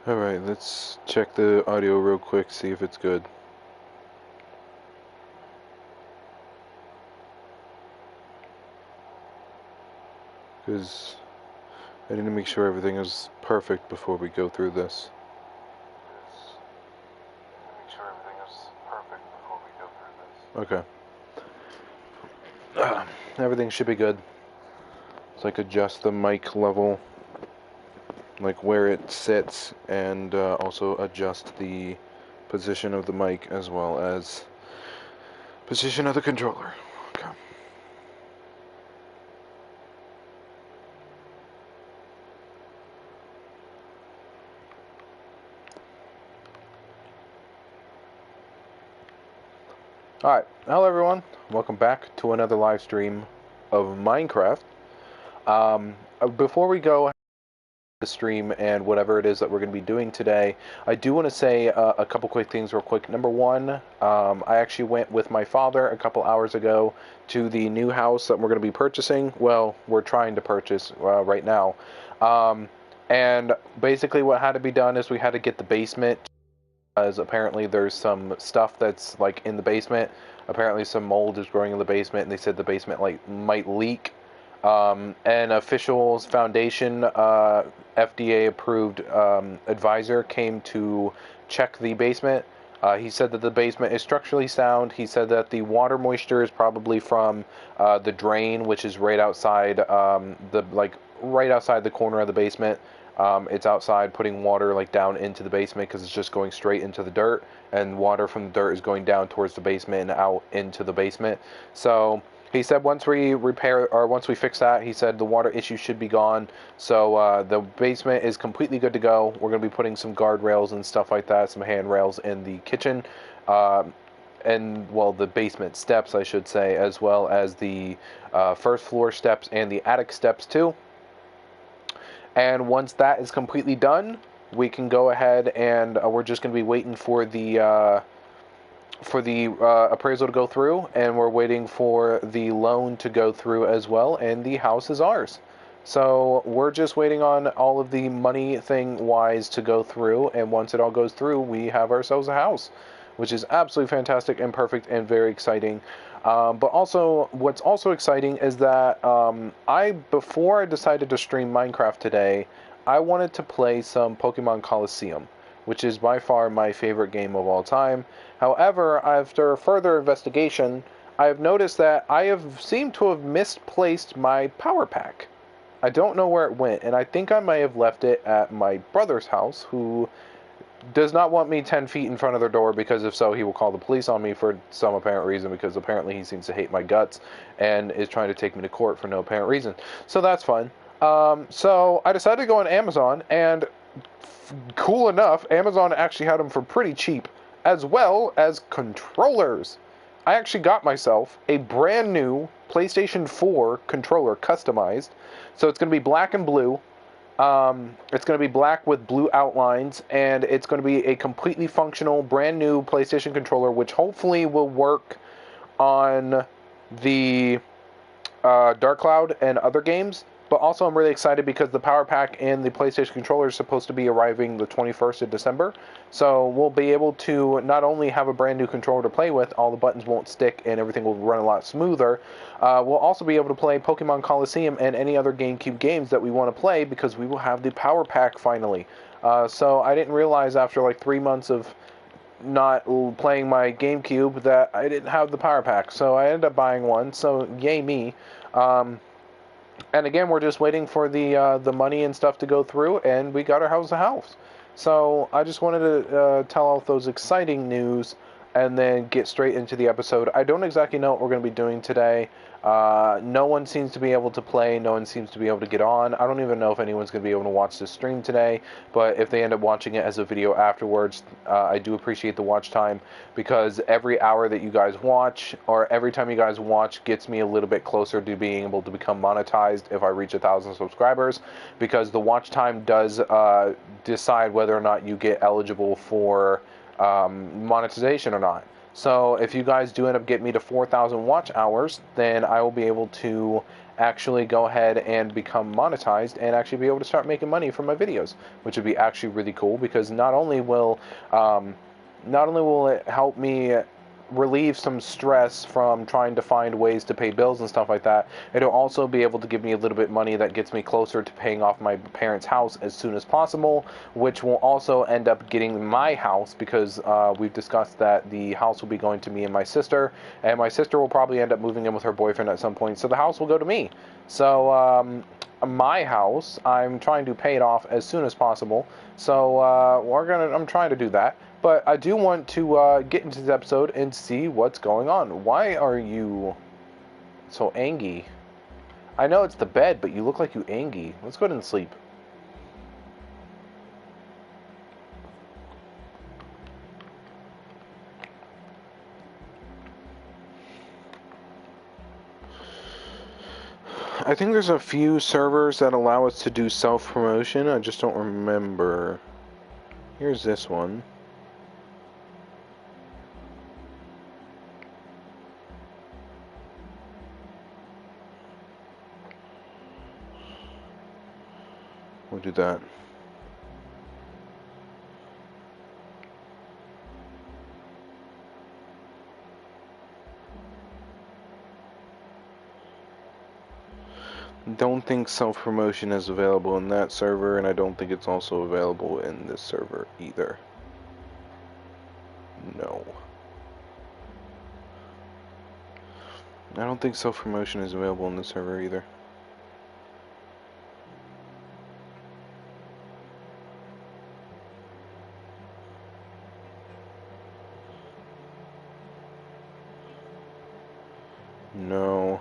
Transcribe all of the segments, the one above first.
Alright, let's check the audio real quick, see if it's good. Because I need to make sure everything is perfect before we go through this. Okay. Everything should be good. So I could adjust the mic level, like where it sits, and also adjust the position of the mic as well as position of the controller. Okay. Alright, hello everyone. Welcome back to another live stream of Minecraft. Before we go the stream and whatever it is that we're going to be doing today, I do want to say a couple quick things real quick. Number one, I actually went with my father a couple hours ago to the new house that we're going to be purchasing. Well, we're trying to purchase right now. And basically what had to be done is we had to get the basement, as apparently there's some stuff that's like in the basement. Apparently some mold is growing in the basement, and they said the basement like might leak. An official's foundation, FDA approved advisor came to check the basement. He said that the basement is structurally sound. He said that the water moisture is probably from the drain, which is right outside right outside the corner of the basement. It's outside putting water like down into the basement because it's just going straight into the dirt, and water from the dirt is going down towards the basement and out into the basement. So he said once we fix that, he said the water issue should be gone. So the basement is completely good to go. We're going to be putting some guardrails and stuff like that, some handrails in the kitchen, and well, the basement steps, I should say, as well as the first floor steps and the attic steps too. And once that is completely done, we can go ahead and we're just going to be waiting for the appraisal to go through, and we're waiting for the loan to go through as well, and the house is ours. So we're just waiting on all of the money thing wise to go through, and once it all goes through, we have ourselves a house, which is absolutely fantastic and perfect and very exciting. But also, what's also exciting is that before I decided to stream Minecraft today, I wanted to play some Pokemon Colosseum, which is by far my favorite game of all time. However, after further investigation, I have noticed that I have seemed to have misplaced my power pack. I don't know where it went, and I think I may have left it at my brother's house, who does not want me 10 feet in front of their door, because if so, he will call the police on me for some apparent reason, because apparently he seems to hate my guts and is trying to take me to court for no apparent reason. So that's fun. So I decided to go on Amazon, and cool enough, Amazon actually had them for pretty cheap, as well as controllers. I actually got myself a brand new PlayStation 4 controller, customized. So it's going to be black and blue. It's going to be black with blue outlines, and it's going to be a completely functional, brand new PlayStation controller, which hopefully will work on the Dark Cloud and other games. But also I'm really excited because the power pack and the PlayStation controller is supposed to be arriving the 21st of December. So we'll be able to not only have a brand new controller to play with, all the buttons won't stick and everything will run a lot smoother. We'll also be able to play Pokemon Colosseum and any other GameCube games that we want to play, because we will have the power pack finally. So I didn't realize after like 3 months of not playing my GameCube that I didn't have the power pack. So I ended up buying one, so yay me. And again, we're just waiting for the money and stuff to go through, and we got our house. So I just wanted to tell all those exciting news and then get straight into the episode. I don't exactly know what we're going to be doing today. No one seems to be able to play. No one seems to be able to get on. I don't even know if anyone's going to be able to watch this stream today, but if they end up watching it as a video afterwards, I do appreciate the watch time, because every hour that you guys watch, or every time you guys watch, gets me a little bit closer to being able to become monetized if I reach 1,000 subscribers, because the watch time does decide whether or not you get eligible for monetization or not. So if you guys do end up getting me to 4,000 watch hours, then I will be able to actually go ahead and become monetized and actually be able to start making money from my videos, which would be actually really cool, because not only will it help me relieve some stress from trying to find ways to pay bills and stuff like that, it'll also be able to give me a little bit of money that gets me closer to paying off my parents' house as soon as possible, which will also end up getting my house, because we've discussed that the house will be going to me and my sister will probably end up moving in with her boyfriend at some point, so the house will go to me. So my house, I'm trying to pay it off as soon as possible, so I'm trying to do that. But I do want to get into this episode and see what's going on. Why are you so angry? I know it's the bed, but you look like you angry. Let's go ahead and sleep. I think there's a few servers that allow us to do self-promotion. I just don't remember. Here's this one. We'll do that. Don't think self-promotion is available in that server, and I don't think it's also available in this server either. No. I don't think self-promotion is available in this server either. No.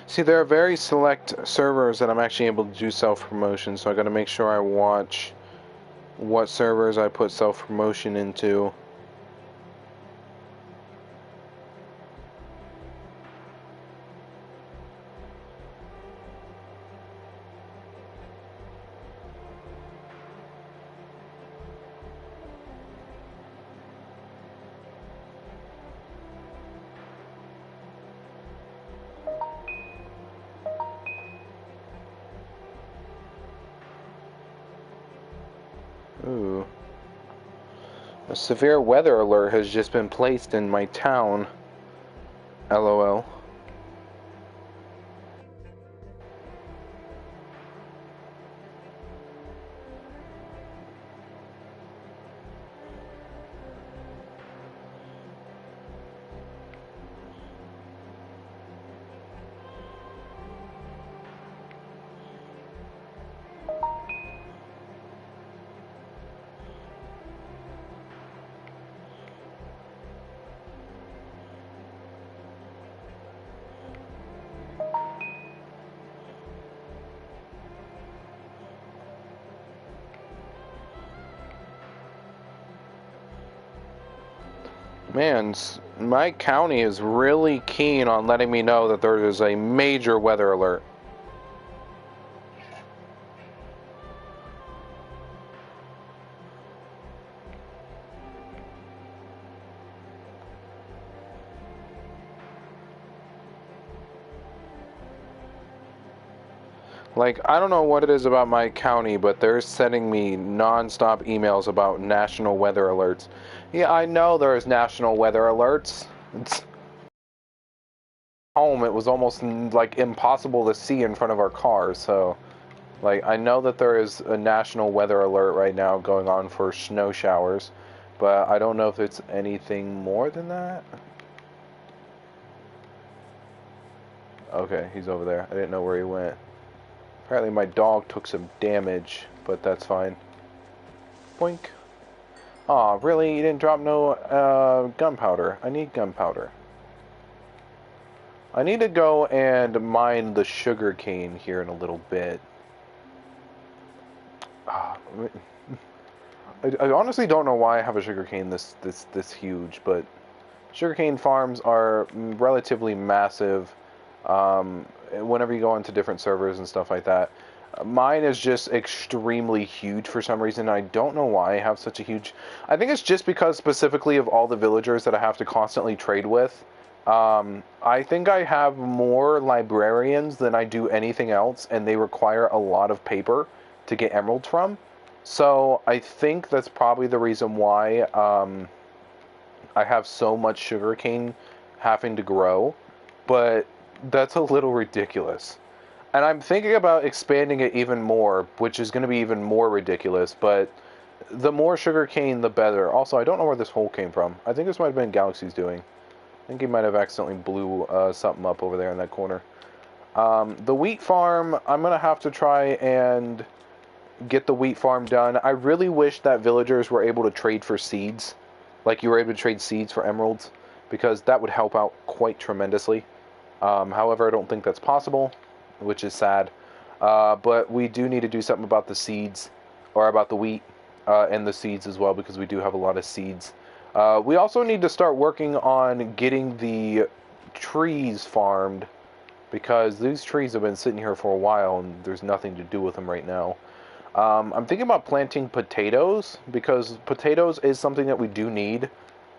See, there are very select servers that I'm actually able to do self-promotion, so I gotta make sure I watch what servers I put self-promotion into. Ooh. A severe weather alert has just been placed in my town. LOL. Man, my county is really keen on letting me know that there is a major weather alert. Like, I don't know what it is about my county, but they're sending me non-stop emails about national weather alerts. Yeah, I know there's national weather alerts. It's home, it was almost like impossible to see in front of our cars, so like I know that there is a national weather alert right now going on for snow showers, but I don't know if it's anything more than that. Okay, he's over there. I didn't know where he went. Apparently my dog took some damage, but that's fine. Boink. Aw, really? You didn't drop no gunpowder? I need gunpowder. I need to go and mine the sugar cane here in a little bit. I honestly don't know why I have a sugar cane this huge, but sugarcane farms are relatively massive. Whenever you go into different servers and stuff like that, mine is just extremely huge for some reason. I don't know why I have such a huge. I think it's just because specifically of all the villagers that I have to constantly trade with. I think I have more librarians than I do anything else, and they require a lot of paper to get emeralds from. So I think that's probably the reason why I have so much sugarcane having to grow, but that's a little ridiculous. And I'm thinking about expanding it even more, which is going to be even more ridiculous, but the more sugarcane, the better. Also, I don't know where this hole came from. I think this might have been Galaxy's doing. I think he might have accidentally blew something up over there in that corner. The wheat farm, I'm going to have to try and get the wheat farm done. I really wish that villagers were able to trade for seeds. Like you were able to trade seeds for emeralds, because that would help out quite tremendously. However, I don't think that's possible, which is sad. But we do need to do something about the seeds, or about the wheat, and the seeds as well, because we do have a lot of seeds. We also need to start working on getting the trees farmed, because these trees have been sitting here for a while and there's nothing to do with them right now. I'm thinking about planting potatoes, because potatoes is something that we do need.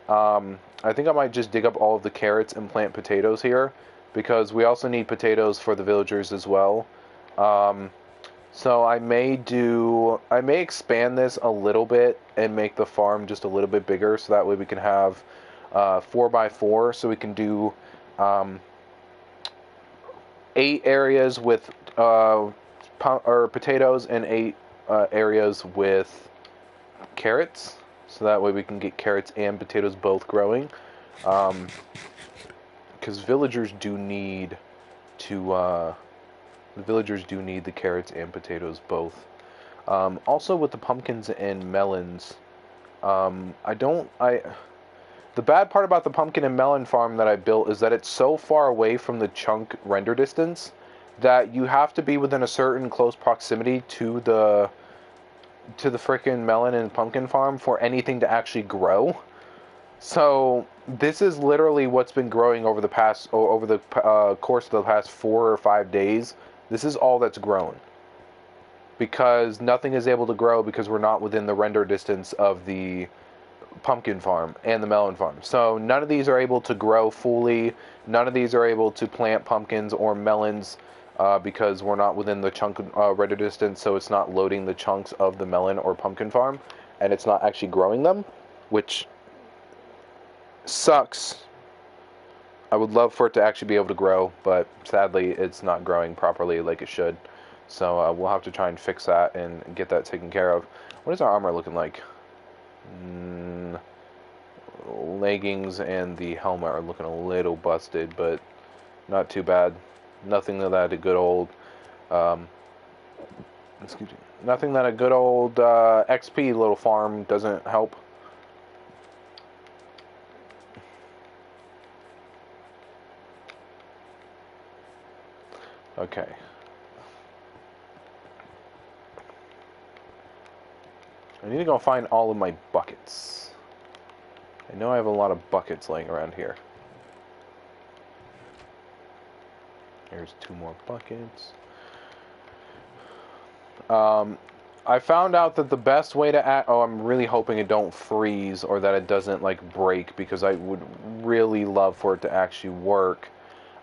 I think I might just dig up all of the carrots and plant potatoes here, because we also need potatoes for the villagers as well. So I may expand this a little bit and make the farm just a little bit bigger, so that way we can have 4x4, so we can do 8 areas with potatoes and 8 areas with carrots, so that way we can get carrots and potatoes both growing, because villagers do need to the villagers do need the carrots and potatoes both. Also with the pumpkins and melons, the bad part about the pumpkin and melon farm that I built is that it's so far away from the chunk render distance that you have to be within a certain close proximity to the frickin' melon and pumpkin farm for anything to actually grow. So this is literally what's been growing over the course of the past 4 or 5 days. This is all that's grown, because nothing is able to grow because we're not within the render distance of the pumpkin farm and the melon farm. So none of these are able to grow fully. None of these are able to plant pumpkins or melons because we're not within the chunk render distance, so it's not loading the chunks of the melon or pumpkin farm, and it's not actually growing them, which sucks. I would love for it to actually be able to grow, but sadly it's not growing properly like it should. So we'll have to try and fix that and get that taken care of. What is our armor looking like? Leggings and the helmet are looking a little busted, but not too bad. Nothing that a good old nothing that a good old XP little farm doesn't help. Okay. I need to go find all of my buckets. I know I have a lot of buckets laying around here. There's 2 more buckets. I found out that the best way to I'm really hoping it don't freeze or that it doesn't like break, because I would really love for it to actually work.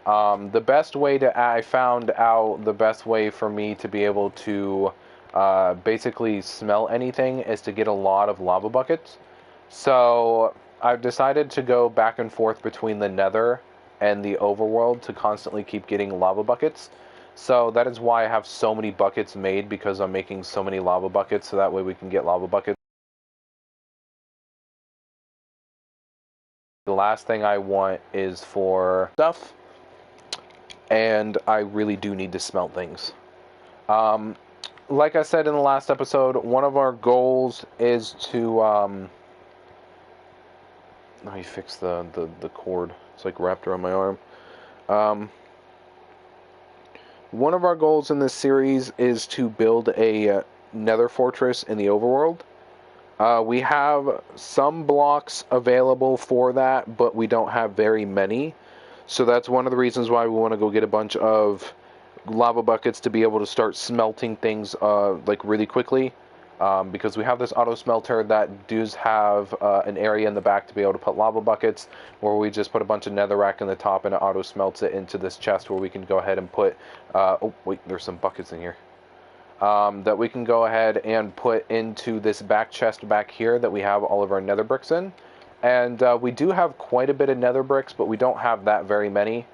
I found out the best way for me to be able to basically smell anything is to get a lot of lava buckets. So I've decided to go back and forth between the Nether and the overworld to constantly keep getting lava buckets. So that is why I have so many buckets made, because I'm making so many lava buckets, so that way we can get lava buckets. The last thing I want is for stuff, and I really do need to smelt things. Like I said in the last episode, one of our goals is to let me fix the cord. It's like wrapped around my arm. One of our goals in this series is to build a nether fortress in the overworld. We have some blocks available for that, but we don't have very many. So that's one of the reasons why we want to go get a bunch of lava buckets to be able to start smelting things like really quickly. because we have this auto smelter that does have an area in the back to be able to put lava buckets, where we just put a bunch of netherrack in the top and it auto smelts it into this chest where we can go ahead and put, oh wait, there's some buckets in here, that we can go ahead and put into this back chest back here that we have all of our nether bricks in. And we do have quite a bit of nether bricks, but we don't have that very many.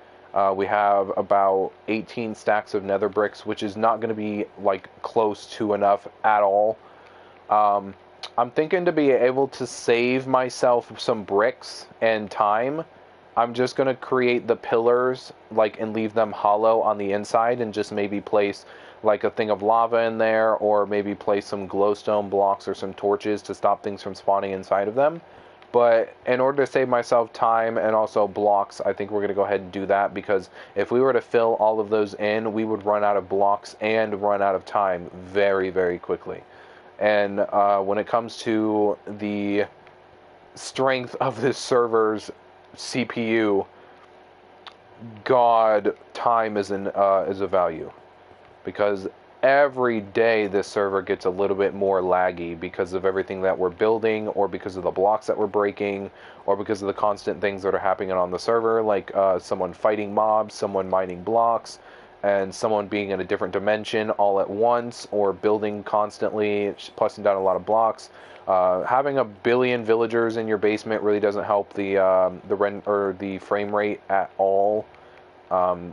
We have about 18 stacks of nether bricks, which is not going to be like close to enough at all. I'm thinking to be able to save myself some bricks and time. I'm just going to create the pillars like and leave them hollow on the inside and just maybe place like a thing of lava in there, or maybe place some glowstone blocks or some torches to stop things from spawning inside of them. But in order to save myself time and also blocks, I think we're going to go ahead and do that, because if we were to fill all of those in, we would run out of blocks and run out of time very, very quickly. And when it comes to the strength of this server's CPU, God, time is a value. Because every day this server gets a little bit more laggy because of everything that we're building, or because of the blocks that we're breaking, or because of the constant things that are happening on the server, like someone fighting mobs, someone mining blocks, and someone being in a different dimension all at once, or building constantly, pressing down a lot of blocks. Having a billion villagers in your basement really doesn't help the frame rate at all.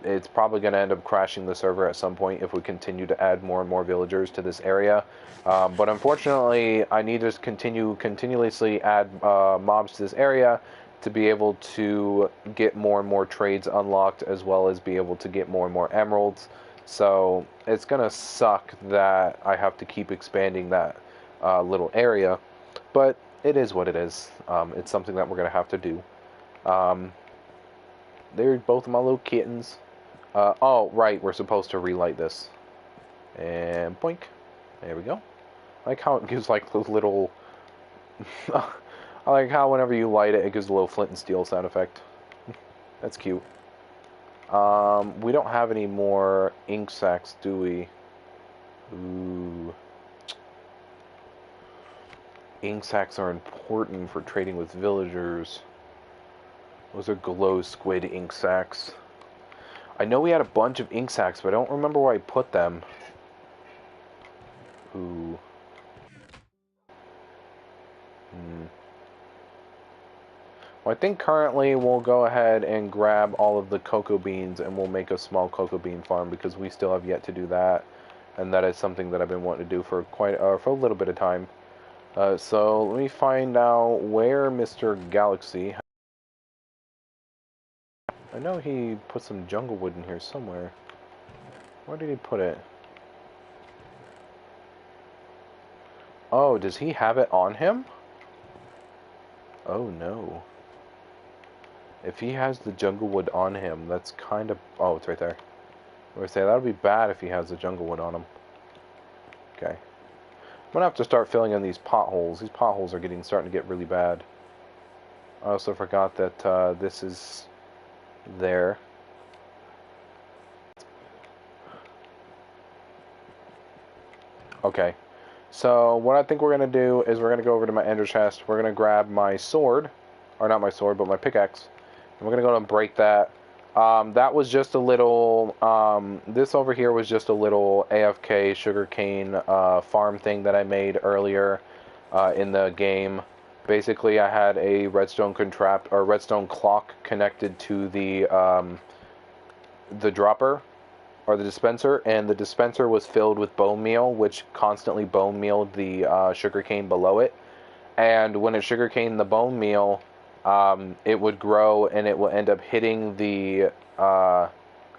It's probably going to end up crashing the server at some point if we continue to add more and more villagers to this area. But unfortunately, I need to continuously add mobs to this area to be able to get more and more trades unlocked, as well as be able to get more and more emeralds. So it's going to suck that I have to keep expanding that little area. But it is what it is. It's something that we're going to have to do. They're both of my little kittens. Oh, right, we're supposed to relight this. And boink. There we go. I like how it gives like those little... I like how whenever you light it, it gives a little flint and steel sound effect. That's cute. We don't have any more ink sacks, do we? Ooh. Ink sacks are important for trading with villagers. Those are glow squid ink sacks. I know we had a bunch of ink sacks, but I don't remember where I put them. Ooh. Well, I think currently we'll go ahead and grab all of the cocoa beans and we'll make a small cocoa bean farm, because we still have yet to do that. And that is something that I've been wanting to do for for a little bit of time. So let me find out where Mr. Galaxy... I know he put some jungle wood in here somewhere. Where did he put it? Oh, does he have it on him? Oh no. If he has the jungle wood on him, that's kind of... Oh, it's right there. I would say that would be bad if he has the jungle wood on him. Okay. I'm gonna have to start filling in these potholes. These potholes are starting to get really bad. I also forgot that this is there. Okay. So what I think we're going to do is we're going to go over to my ender chest. We're going to grab my sword. Or not my sword, but my pickaxe. And we're going to go and break that. That was just a little... this over here was just a little AFK sugarcane farm thing that I made earlier in the game. Basically, I had a redstone clock connected to the dropper, or the dispenser, and the dispenser was filled with bone meal, which constantly bone mealed the sugarcane below it. And when it sugarcaned the bone meal, it would grow, and it will end up hitting the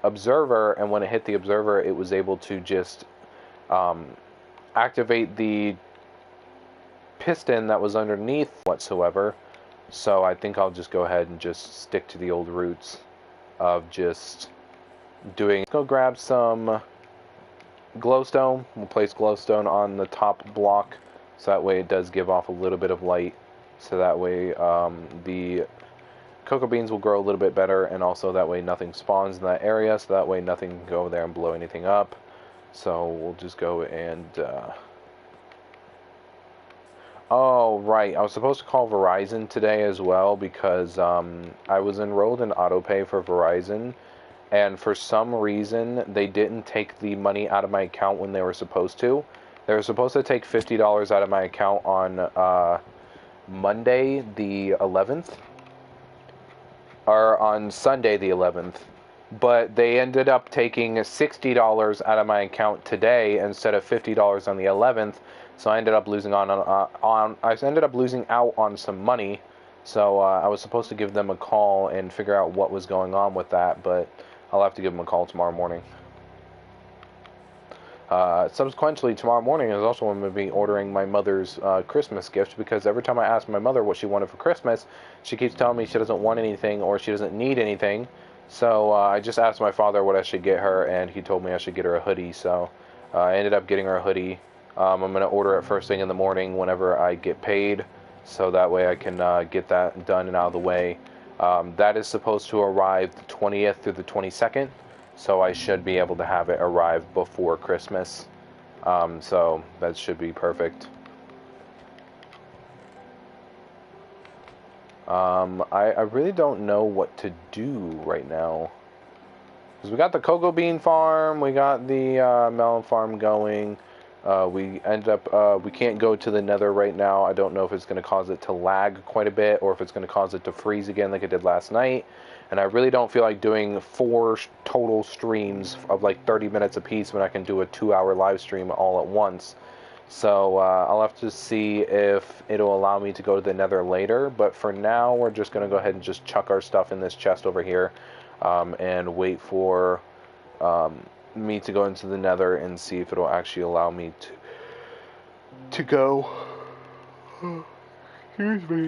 observer, and when it hit the observer, it was able to just activate the piston that was underneath whatsoever. So I think I'll just go ahead and just stick to the old roots of just doing... Let's go grab some glowstone. We'll place glowstone on the top block, so that way it does give off a little bit of light, so that way the cocoa beans will grow a little bit better, and also that way nothing spawns in that area, so that way nothing can go over there and blow anything up. So we'll just go and Oh, right. I was supposed to call Verizon today as well because I was enrolled in autopay for Verizon, and for some reason they didn't take the money out of my account when they were supposed to. They were supposed to take $50 out of my account on Monday the 11th, or on Sunday the 11th, but they ended up taking $60 out of my account today instead of $50 on the 11th. So I ended up losing I ended up losing out on some money. So I was supposed to give them a call and figure out what was going on with that, but I'll have to give them a call tomorrow morning. Subsequently, tomorrow morning is also when I'm going to be ordering my mother's Christmas gift, because every time I ask my mother what she wanted for Christmas, she keeps telling me she doesn't want anything or she doesn't need anything. So I just asked my father what I should get her, and he told me I should get her a hoodie. So I ended up getting her a hoodie. I'm going to order it first thing in the morning whenever I get paid, so that way I can get that done and out of the way. That is supposed to arrive the 20th through the 22nd. So I should be able to have it arrive before Christmas. So that should be perfect. I really don't know what to do right now. Because we got the cocoa bean farm, we got the melon farm going. We can't go to the nether right now. I don't know if it's going to cause it to lag quite a bit or if it's going to cause it to freeze again like it did last night. And I really don't feel like doing 4 total streams of like 30 minutes apiece when I can do a 2-hour live stream all at once. So I'll have to see if it'll allow me to go to the nether later. But for now, we're just going to go ahead and just chuck our stuff in this chest over here and wait for me to go into the nether and see if it'll actually allow me to go. Excuse me.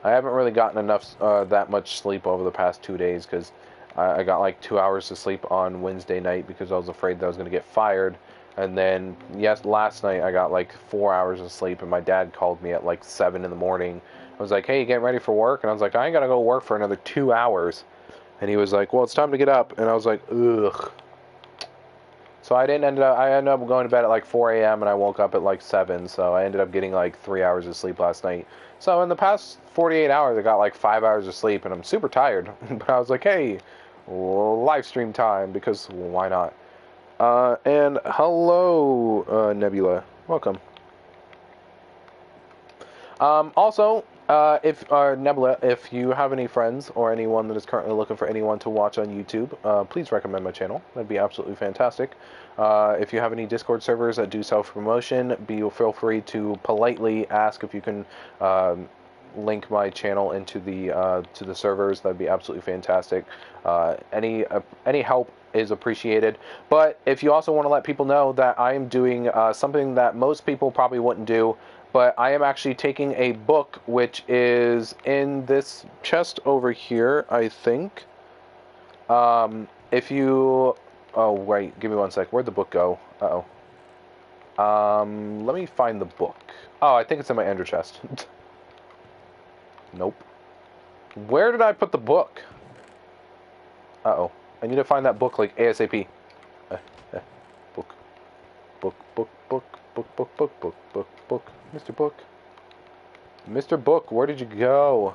I haven't really gotten enough that much sleep over the past 2 days because I got like 2 hours of sleep on Wednesday night because I was afraid that I was going to get fired. And then, yes, last night I got like 4 hours of sleep, and my dad called me at like 7 in the morning. I was like, hey, you getting ready for work? And I was like, I ain't got to go work for another 2 hours. And he was like, well, it's time to get up. And I was like, ugh. So I ended up going to bed at like 4 a.m. and I woke up at like 7. So I ended up getting like 3 hours of sleep last night. So in the past 48 hours, I got like 5 hours of sleep, and I'm super tired. But I was like, hey, live stream time, because why not? And hello, Nebula. Welcome. Also, if Nebula, if you have any friends or anyone that is currently looking for anyone to watch on YouTube, please recommend my channel. That'd be absolutely fantastic. If you have any Discord servers that do self-promotion, feel free to politely ask if you can link my channel into the servers. That'd be absolutely fantastic. Any help is appreciated. But if you also want to let people know that I am doing something that most people probably wouldn't do, but I am actually taking a book, which is in this chest over here, I think. If you... Oh, wait, give me 1 sec. Where'd the book go? Uh-oh. Let me find the book. Oh, I think it's in my ender chest. Nope. Where did I put the book? Uh-oh. I need to find that book, like, ASAP. Book. Book, book, book, book, book, book, book, book, book. Mr. Book. Mr. Book, where did you go?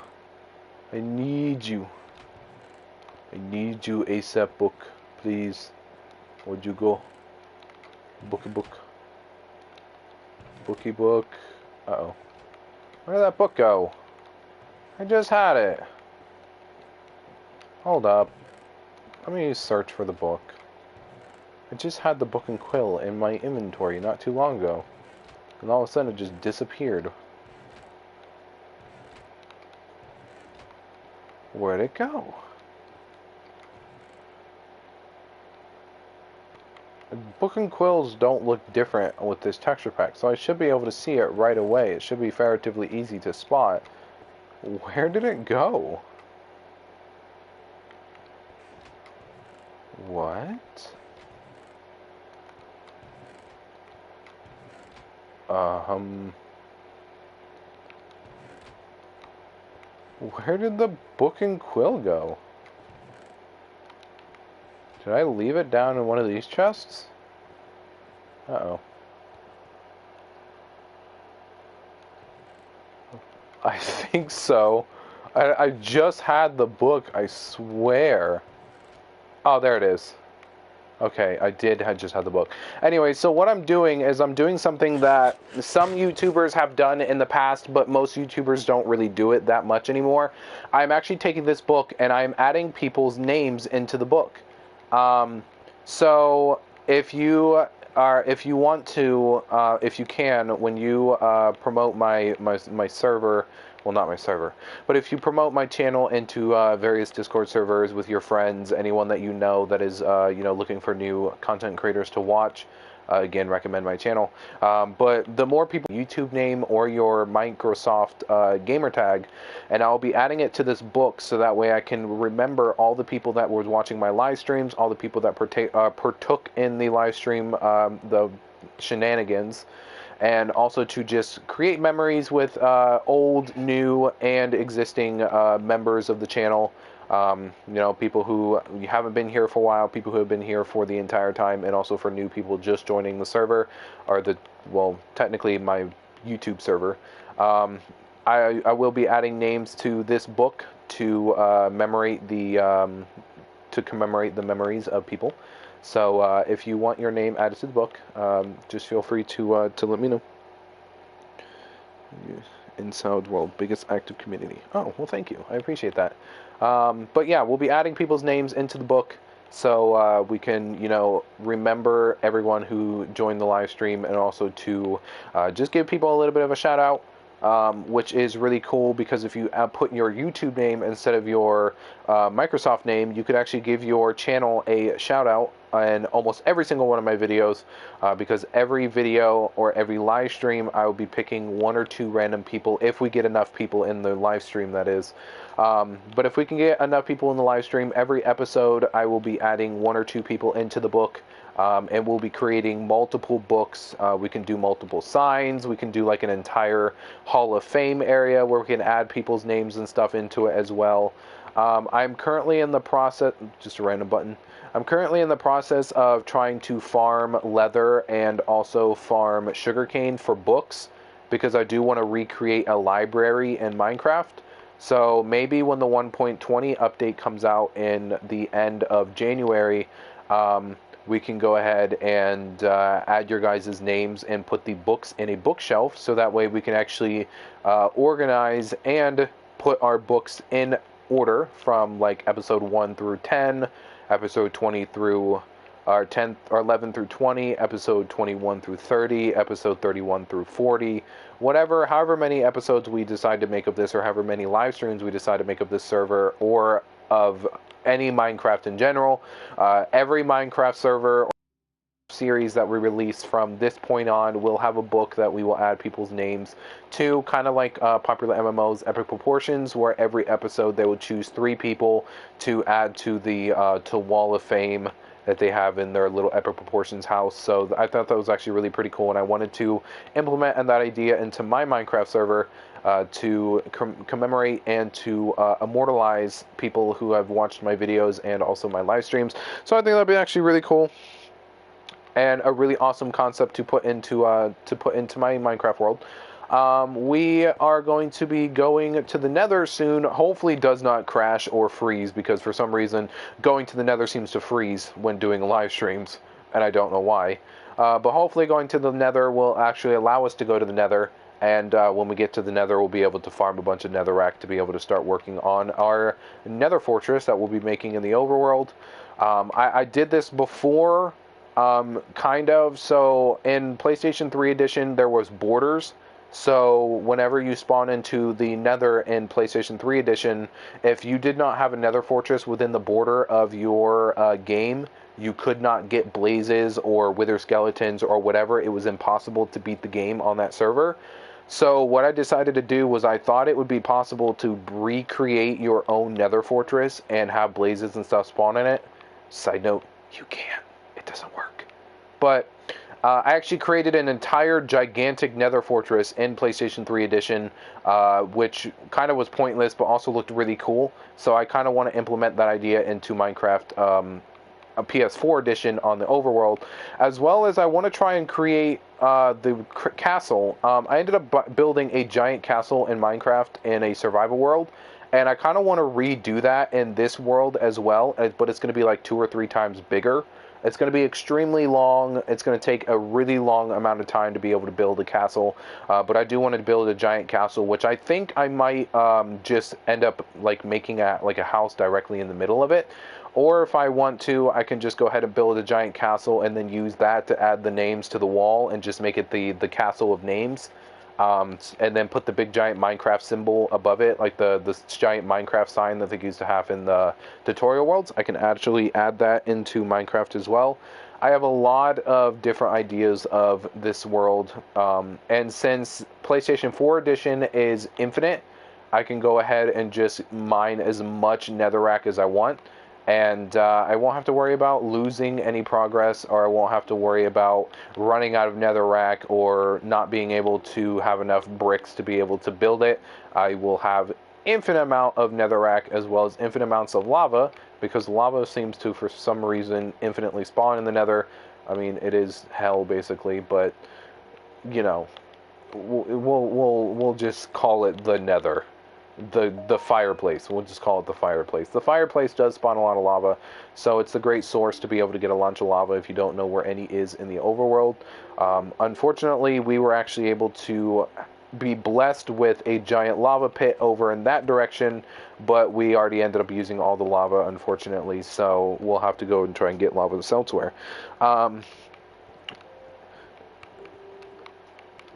I need you. I need you ASAP, Book. Please. Where'd you go? Bookie Book. Bookie Book. Uh-oh. Where did that book go? I just had it. Hold up. Let me search for the book. I just had the book and quill in my inventory not too long ago. And all of a sudden it just disappeared. Where'd it go? Book and quills don't look different with this texture pack, so I should be able to see it right away. It should be relatively easy to spot. Where did it go? What? Where did the book and quill go? Did I leave it down in one of these chests? Uh-oh. I think so. I just had the book, I swear. Oh, there it is. Okay, I did just have the book. Anyway, so what I'm doing is I'm doing something that some YouTubers have done in the past, but most YouTubers don't really do it that much anymore. I'm actually taking this book and I'm adding people's names into the book. Um, so if you want to, if you can, when you promote my server, well, not my server, but if you promote my channel into various Discord servers with your friends, anyone that you know that is looking for new content creators to watch, again, recommend my channel. But the more people, YouTube name or your Microsoft gamer tag, and I'll be adding it to this book so that way I can remember all the people that were watching my live streams, all the people that partook in the live stream, the shenanigans, and also to just create memories with old, new, and existing members of the channel. People who haven't been here for a while, people who have been here for the entire time, and also for new people just joining the server, or technically my YouTube server. I will be adding names to this book to commemorate the memories of people. So if you want your name added to the book, just feel free to let me know. Inside World, biggest active community. Oh, well, thank you. I appreciate that. But yeah, we'll be adding people's names into the book so we can, remember everyone who joined the live stream, and also to just give people a little bit of a shout out. Which is really cool because if you put your YouTube name instead of your Microsoft name, you could actually give your channel a shout out in almost every single one of my videos, because every video or every live stream I will be picking one or two random people, if we get enough people in the live stream, that is. But if we can get enough people in the live stream, every episode I will be adding one or two people into the book. And we'll be creating multiple books. We can do multiple signs. We can do like an entire Hall of Fame area where we can add people's names and stuff into it as well. I'm currently in the process, just a random button. I'm currently in the process of trying to farm leather and also farm sugarcane for books, because I do want to recreate a library in Minecraft. So maybe when the 1.20 update comes out in the end of January, we can go ahead and add your guys' names and put the books in a bookshelf, so that way we can actually organize and put our books in order from like episode 1 through 10, episode 20 through 10 or 11 through 20, episode 21 through 30, episode 31 through 40, however many episodes we decide to make of this, or however many live streams we decide to make of this server, or of any Minecraft in general. Every Minecraft server or series that we release from this point on will have a book that we will add people's names to, kind of like popular MMOs Epic Proportions, where every episode they will choose 3 people to add to the Wall of Fame that they have in their little Epic Proportions house. So I thought that was actually really pretty cool, and I wanted to implement that idea into my Minecraft server to commemorate and to immortalize people who have watched my videos and also my live streams. So I think that'd be actually really cool and a really awesome concept to put into my Minecraft world. We are going to be going to the Nether soon. Hopefully it does not crash or freeze, because for some reason going to the Nether seems to freeze when doing live streams, and I don't know why. But hopefully going to the Nether will actually allow us to go to the Nether, and when we get to the Nether, we'll be able to farm a bunch of netherrack to be able to start working on our Nether fortress that we'll be making in the overworld. I did this before, kind of. So in PlayStation 3 edition, there was borders. So whenever you spawn into the Nether in PlayStation 3 edition, if you did not have a Nether fortress within the border of your game, you could not get blazes or wither skeletons or whatever. It was impossible to beat the game on that server. So what I decided to do was, I thought it would be possible to recreate your own Nether fortress and have blazes and stuff spawn in it. Side note, you can't. It doesn't work. But I actually created an entire gigantic Nether fortress in PlayStation 3 edition, which kind of was pointless but also looked really cool. So I kind of want to implement that idea into Minecraft a PS4 edition on the overworld, as well as I want to try and create the castle. I ended up building a giant castle in Minecraft in a survival world, and I kind of want to redo that in this world as well, but it's going to be like 2 or 3 times bigger. It's going to be extremely long. It's going to take a really long amount of time to be able to build a castle. But I do want to build a giant castle, which I think I might just end up like making a house directly in the middle of it. Or if I want to, I can just go ahead and build a giant castle and then use that to add the names to the wall and just make it the castle of names. And then put the big giant Minecraft symbol above it, like the giant Minecraft sign that they used to have in the tutorial worlds. I can actually add that into Minecraft as well. I have a lot of different ideas of this world, and since PlayStation 4 edition is infinite, I can go ahead and just mine as much netherrack as I want. And I won't have to worry about losing any progress, or I won't have to worry about running out of netherrack or not being able to have enough bricks to be able to build it. I will have infinite amount of netherrack as well as infinite amounts of lava, because lava seems to, for some reason, infinitely spawn in the nether. I mean, it is hell basically, but you know, we'll just call it the nether. The fireplace. We'll just call it the fireplace. The fireplace does spawn a lot of lava, so it's a great source to be able to get a bunch of lava if you don't know where any is in the overworld. Unfortunately, we were actually able to be blessed with a giant lava pit over in that direction, but we already ended up using all the lava, unfortunately, so we'll have to go and try and get lava elsewhere.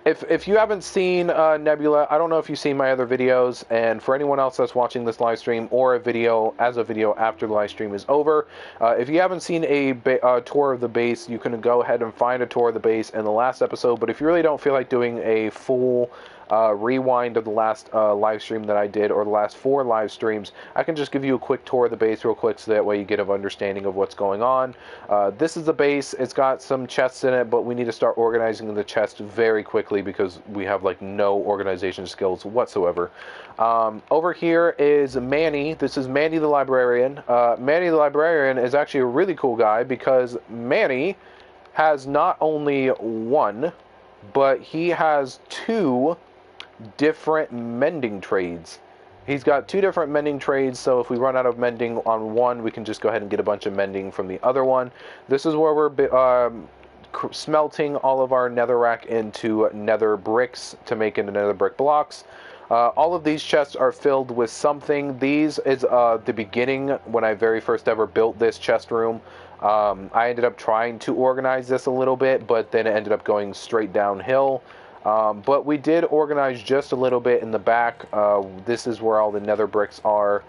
If you haven't seen Nebula, I don't know if you've seen my other videos, and for anyone else that's watching this live stream or a video after the live stream is over, if you haven't seen a tour of the base, you can go ahead and find a tour of the base in the last episode. But if you really don't feel like doing a full rewind of the last live stream that I did, or the last 4 live streams, I can just give you a quick tour of the base real quick, so that way you get an understanding of what's going on. This is the base. It's got some chests in it, but we need to start organizing the chests very quickly because we have like no organization skills whatsoever. Over here is Manny. This is Manny the librarian. Manny the librarian is actually a really cool guy, because Manny has not only 1, but he has 2 different mending trades. He's got 2 different mending trades, so if we run out of mending on one, we can just go ahead and get a bunch of mending from the other one. This is where we're smelting all of our netherrack into nether bricks to make into nether brick blocks. All of these chests are filled with something. These is the beginning when I very first ever built this chest room. I ended up trying to organize this a little bit, but then it ended up going straight downhill. But we did organize just a little bit in the back. This is where all the nether bricks are.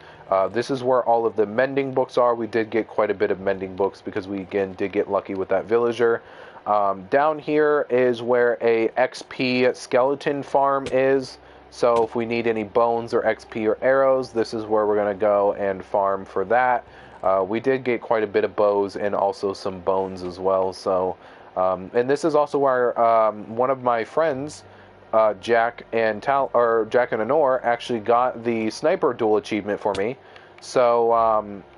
This is where all of the mending books are. We did get quite a bit of mending books because we, again, did get lucky with that villager. Down here is where a XP skeleton farm is. So if we need any bones or XP or arrows, this is where we're going to go and farm for that. We did get quite a bit of bows and also some bones as well. So, and this is also where one of my friends, Jack and Anor, actually got the sniper duel achievement for me. So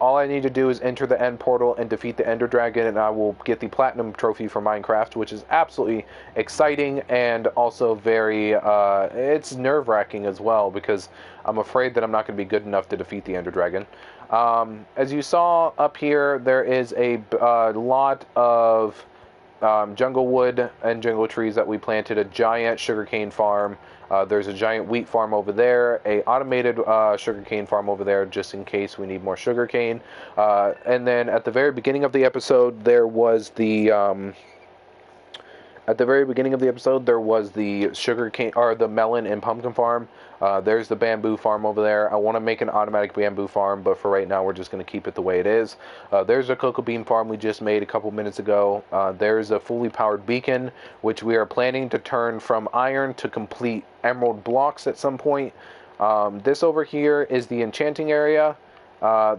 all I need to do is enter the end portal and defeat the Ender Dragon, and I will get the Platinum Trophy for Minecraft, which is absolutely exciting and also very, it's nerve-wracking as well, because I'm afraid that I'm not going to be good enough to defeat the Ender Dragon. As you saw up here, there is a lot of jungle wood and jungle trees that we planted, a giant sugarcane farm. There's a giant wheat farm over there, a automated sugarcane farm over there, just in case we need more sugarcane. And then at the very beginning of the episode, there was the sugarcane, or the melon and pumpkin farm. There's the bamboo farm over there. I want to make an automatic bamboo farm, but for right now, we're just going to keep it the way it is. There's a cocoa bean farm we just made a couple minutes ago. There's a fully powered beacon, which we are planning to turn from iron to complete emerald blocks at some point. This over here is the enchanting area.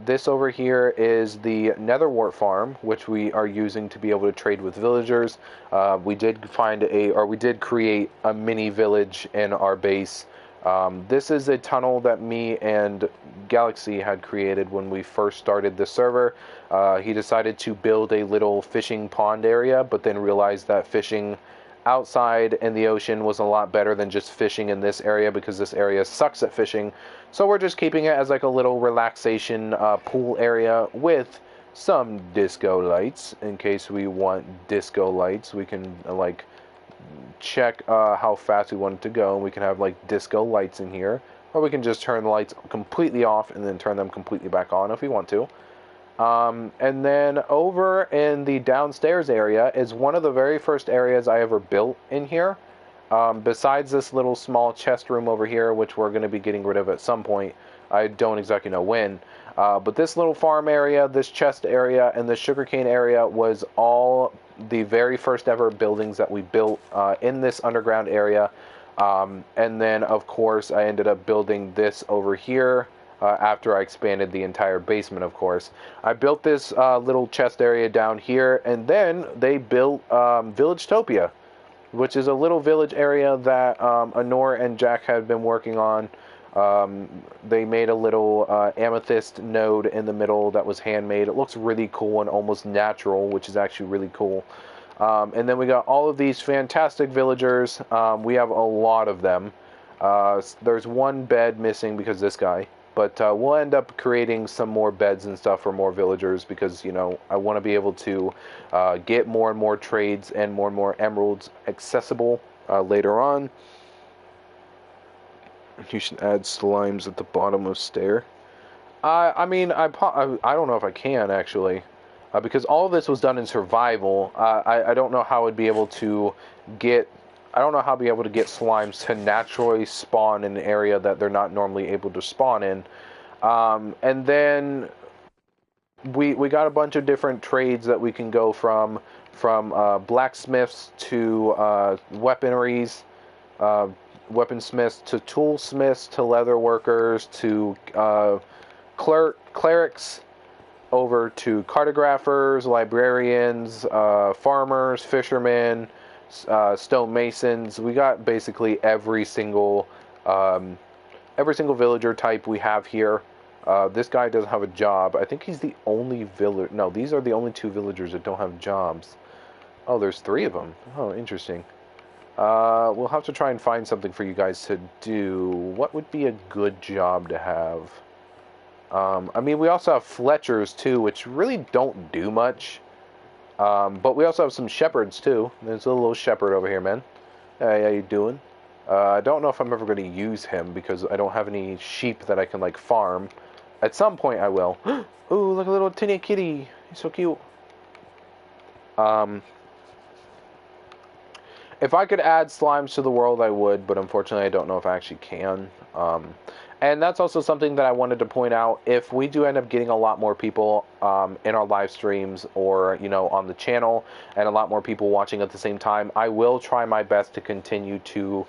This over here is the nether wart farm, which we are using to be able to trade with villagers. We did create a mini village in our base. This is a tunnel that me and Galaxy had created when we first started the server. He decided to build a little fishing pond area, but then realized that fishing outside in the ocean was a lot better than just fishing in this area, because this area sucks at fishing. So we're just keeping it as like a little relaxation pool area with some disco lights. In case we want disco lights, we can like check how fast we want it to go, and we can have like disco lights in here, or we can just turn the lights completely off and then turn them completely back on if we want to. And then over in the downstairs area is one of the very first areas I ever built in here. Besides this little small chest room over here, which we're going to be getting rid of at some point. I don't exactly know when. But this little farm area, this chest area, and this sugarcane area was all the very first ever buildings that we built in this underground area. And then, of course, I ended up building this over here. After I expanded the entire basement, of course. I built this little chest area down here, and then they built Villagetopia, which is a little village area that Honor and Jack had been working on. They made a little amethyst node in the middle that was handmade. It looks really cool and almost natural, which is actually really cool. And then we got all of these fantastic villagers. We have a lot of them. There's one bed missing because this guy. But we'll end up creating some more beds and stuff for more villagers because, you know, I want to be able to get more and more trades and more emeralds accessible later on. You should add slimes at the bottom of stair. I mean, I don't know if I can, actually. Because all of this was done in survival. I don't know how I'd be able to get... I don't know how I'll be able to get slimes to naturally spawn in an area that they're not normally able to spawn in. And then we got a bunch of different trades that we can go from blacksmiths to weaponaries, weaponsmiths to toolsmiths to leather workers to clerics, over to cartographers, librarians, farmers, fishermen, stonemasons. We got basically every single villager type we have here. This guy doesn't have a job. I think he's the only villager. No, these are the only two villagers that don't have jobs. Oh, there's three of them. Oh, interesting. We'll have to try and find something for you guys to do. What would be a good job to have? I mean, we also have Fletchers too, which really don't do much. But we also have some shepherds too. There's a little shepherd over here, man. Hey, how you doing? I don't know if I'm ever going to use him because I don't have any sheep that I can like farm. At some point I will. Ooh, look, a little tinny kitty. He's so cute. If I could add slimes to the world, I would, but unfortunately I don't know if I actually can. And that's also something that I wanted to point out. If we do end up getting a lot more people in our live streams or, you know, on the channel and a lot more people watching at the same time, I will try my best to continue to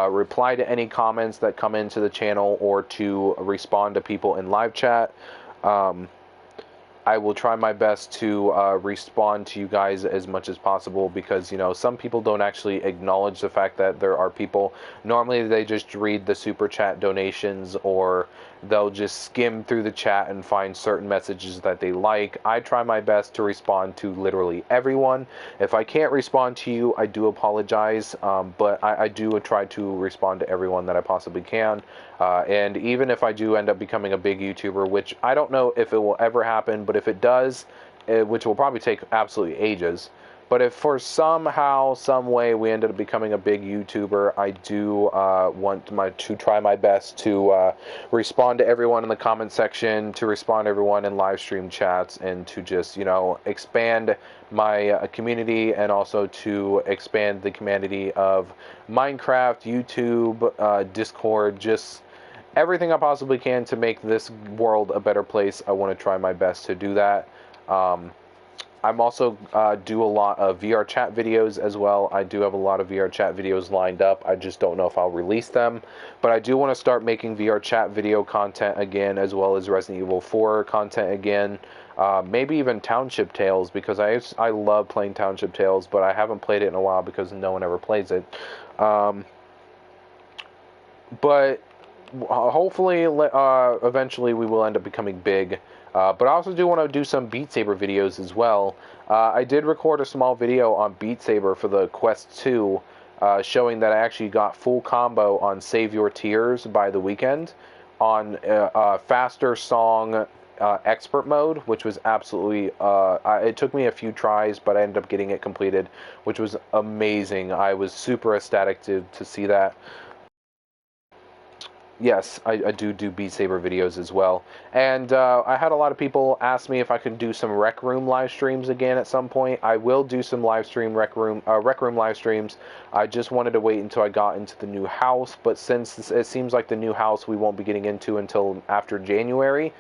reply to any comments that come into the channel or to respond to people in live chat. I will try my best to respond to you guys as much as possible because, you know, some people don't actually acknowledge the fact that there are people. Normally they just read the super chat donations or they'll just skim through the chat and find certain messages that they like. I try my best to respond to literally everyone. If I can't respond to you, I do apologize, but I do try to respond to everyone that I possibly can. And even if I do end up becoming a big YouTuber, which I don't know if it will ever happen, but if it does, which will probably take absolutely ages, but if for somehow, some way we ended up becoming a big YouTuber, I do want to try my best to respond to everyone in the comment section, to respond to everyone in live stream chats, and to just, you know, expand my community and also to expand the community of Minecraft, YouTube, Discord, just everything I possibly can to make this world a better place. I want to try my best to do that. I'm also do a lot of VrChat videos as well. I do have a lot of VrChat videos lined up. I just don't know if I'll release them. But I do want to start making VrChat video content again, as well as Resident Evil 4 content again. Maybe even Township Tales, because I love playing Township Tales, but I haven't played it in a while because no one ever plays it. but hopefully, eventually we will end up becoming big. But I also do want to do some Beat Saber videos as well. I did record a small video on Beat Saber for the Quest 2, showing that I actually got full combo on Save Your Tears by The Weeknd on faster song expert mode, which was absolutely, it took me a few tries, but I ended up getting it completed, which was amazing. I was super ecstatic to see that. Yes, I do Beat Saber videos as well. And I had a lot of people ask me if I could do some Rec Room live streams again at some point. I will do some Rec Room live streams. I just wanted to wait until I got into the new house, but since it seems like the new house we won't be getting into until after January,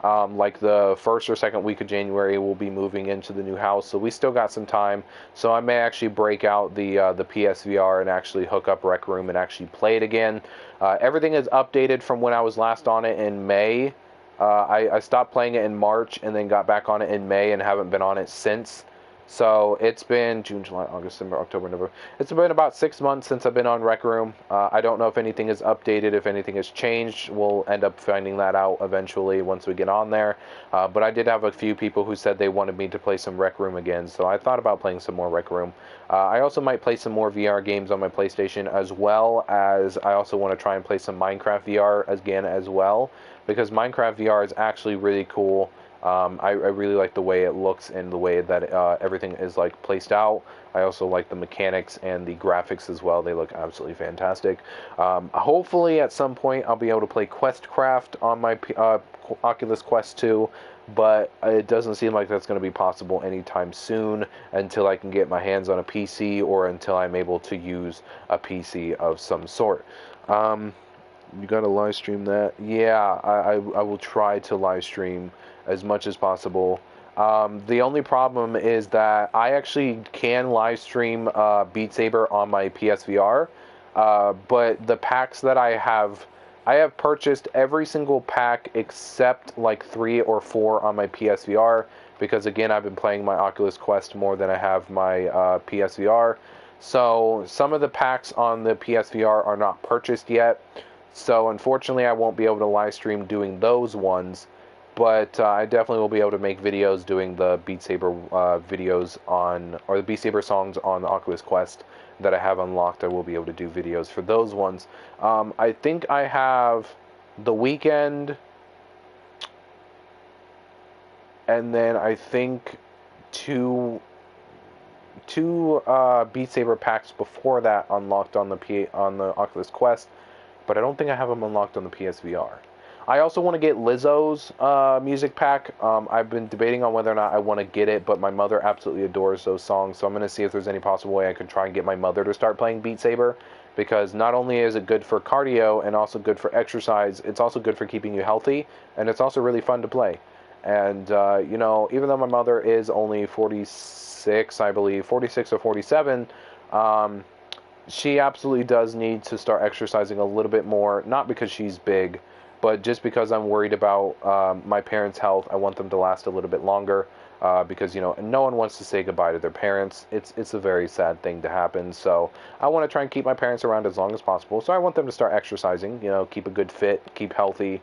like the first or second week of January, we'll be moving into the new house, so we still got some time. So I may actually break out the PSVR and actually hook up Rec Room and actually play it again. Everything is updated from when I was last on it in May. I stopped playing it in March and then got back on it in May and haven't been on it since. So it's been June, July, August, September, October, November. It's been about 6 months since I've been on Rec Room. I don't know if anything is updated, if anything has changed. We'll end up finding that out eventually once we get on there. But I did have a few people who said they wanted me to play some Rec Room again, so I thought about playing some more Rec Room. I also might play some more VR games on my PlayStation, as well as I also want to try and play some Minecraft VR again as well, because Minecraft VR is actually really cool. I really like the way it looks and the way that everything is like placed out. I also like the mechanics and the graphics as well. They look absolutely fantastic. Hopefully at some point I'll be able to play Questcraft on my Oculus Quest 2, but it doesn't seem like that's going to be possible anytime soon until I can get my hands on a PC or until I'm able to use a PC of some sort. You gotta live stream that? Yeah, I will try to live stream as much as possible. The only problem is that I actually can live stream Beat Saber on my PSVR, but the packs that I have purchased every single pack except like 3 or 4 on my PSVR, because again, I've been playing my Oculus Quest more than I have my PSVR. So some of the packs on the PSVR are not purchased yet. So unfortunately, I won't be able to live stream doing those ones, but I definitely will be able to make videos doing the Beat Saber videos on, or the Beat Saber songs on the Oculus Quest that I have unlocked. I will be able to do videos for those ones. I think I have The Weeknd, and then I think two Beat Saber packs before that unlocked on the Oculus Quest, but I don't think I have them unlocked on the PSVR. I also want to get Lizzo's music pack. I've been debating on whether or not I want to get it, but my mother absolutely adores those songs, so I'm going to see if there's any possible way I could try and get my mother to start playing Beat Saber, because not only is it good for cardio and also good for exercise, it's also good for keeping you healthy, and it's also really fun to play. And, you know, even though my mother is only 46, I believe, 46 or 47, she absolutely does need to start exercising a little bit more, not because she's big, but just because I'm worried about my parents' health. I want them to last a little bit longer, because, you know, no one wants to say goodbye to their parents. It's a very sad thing to happen, so I want to try and keep my parents around as long as possible. So I want them to start exercising, you know, keep a good fit, keep healthy,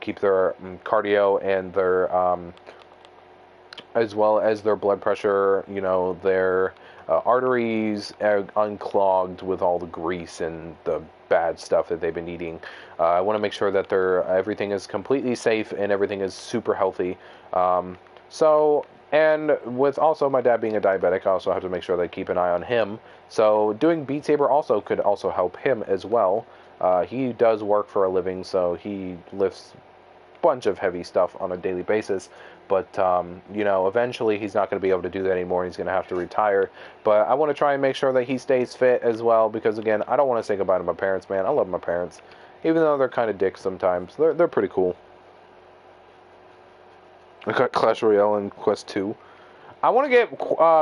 keep their cardio and their as well as their blood pressure, you know, their arteries unclogged with all the grease and the bad stuff that they've been eating. I want to make sure that everything is completely safe and everything is super healthy. And with also my dad being a diabetic, I also have to make sure that I keep an eye on him. So doing Beat Saber also could also help him as well. He does work for a living, so he lifts bunch of heavy stuff on a daily basis, but you know, eventually he's not going to be able to do that anymore. He's going to have to retire, but I want to try and make sure that he stays fit as well, because again, I don't want to say goodbye to my parents, man. I love my parents, even though they're kind of dicks sometimes. They're pretty cool. I got Clash Royale in Quest 2. I want to get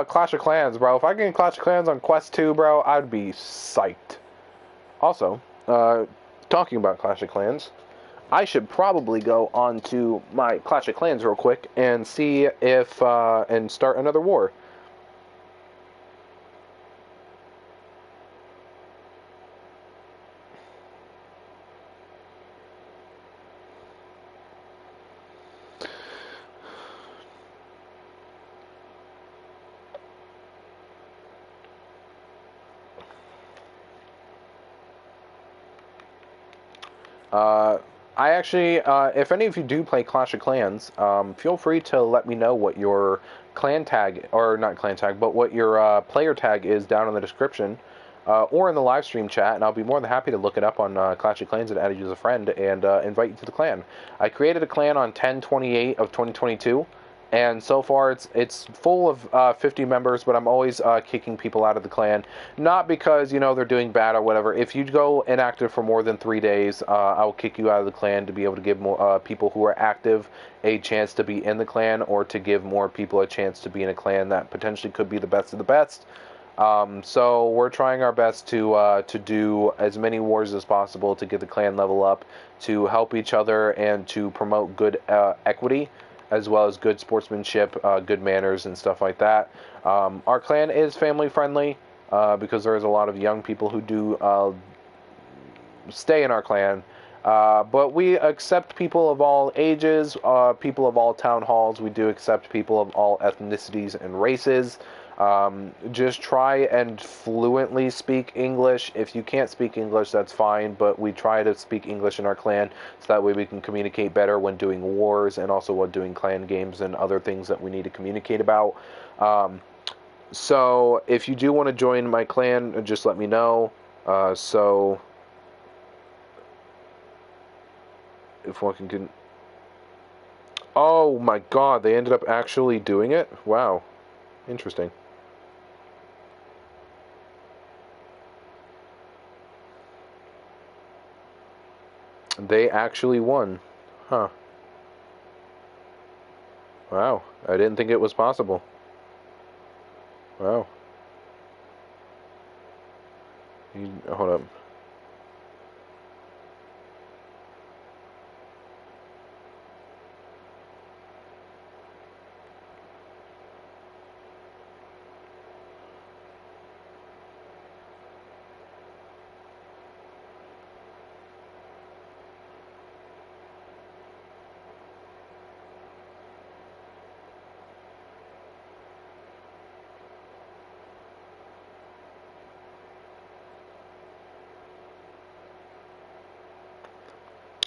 Clash of Clans, bro. If I get Clash of Clans on Quest 2, bro, I'd be psyched. Also, talking about Clash of Clans, I should probably go on to my Clash of Clans real quick and see if, and start another war. I actually, if any of you do play Clash of Clans, feel free to let me know what your clan tag, or not clan tag, but what your player tag is down in the description, or in the live stream chat, and I'll be more than happy to look it up on Clash of Clans and add you as a friend and invite you to the clan. I created a clan on 10/28 of 2022. And so far, it's full of 50 members, but I'm always kicking people out of the clan. Not because, they're doing bad or whatever. If you go inactive for more than 3 days, I'll kick you out of the clan to be able to give more people who are active a chance to be in the clan, or to give more people a chance to be in a clan that potentially could be the best of the best. So we're trying our best to do as many wars as possible to get the clan level up, to help each other, and to promote good equity, as well as good sportsmanship, good manners, and stuff like that. Our clan is family friendly because there's a lot of young people who do stay in our clan. But we accept people of all ages, people of all town halls. We do accept people of all ethnicities and races. Just try and fluently speak English. If you can't speak English, that's fine, but we try to speak English in our clan so that way we can communicate better when doing wars, and also when doing clan games and other things that we need to communicate about. So if you do want to join my clan, just let me know. So if one can... Oh my god, they ended up actually doing it? Wow. Interesting. They actually won. Huh. Wow. I didn't think it was possible. Wow. Hold up.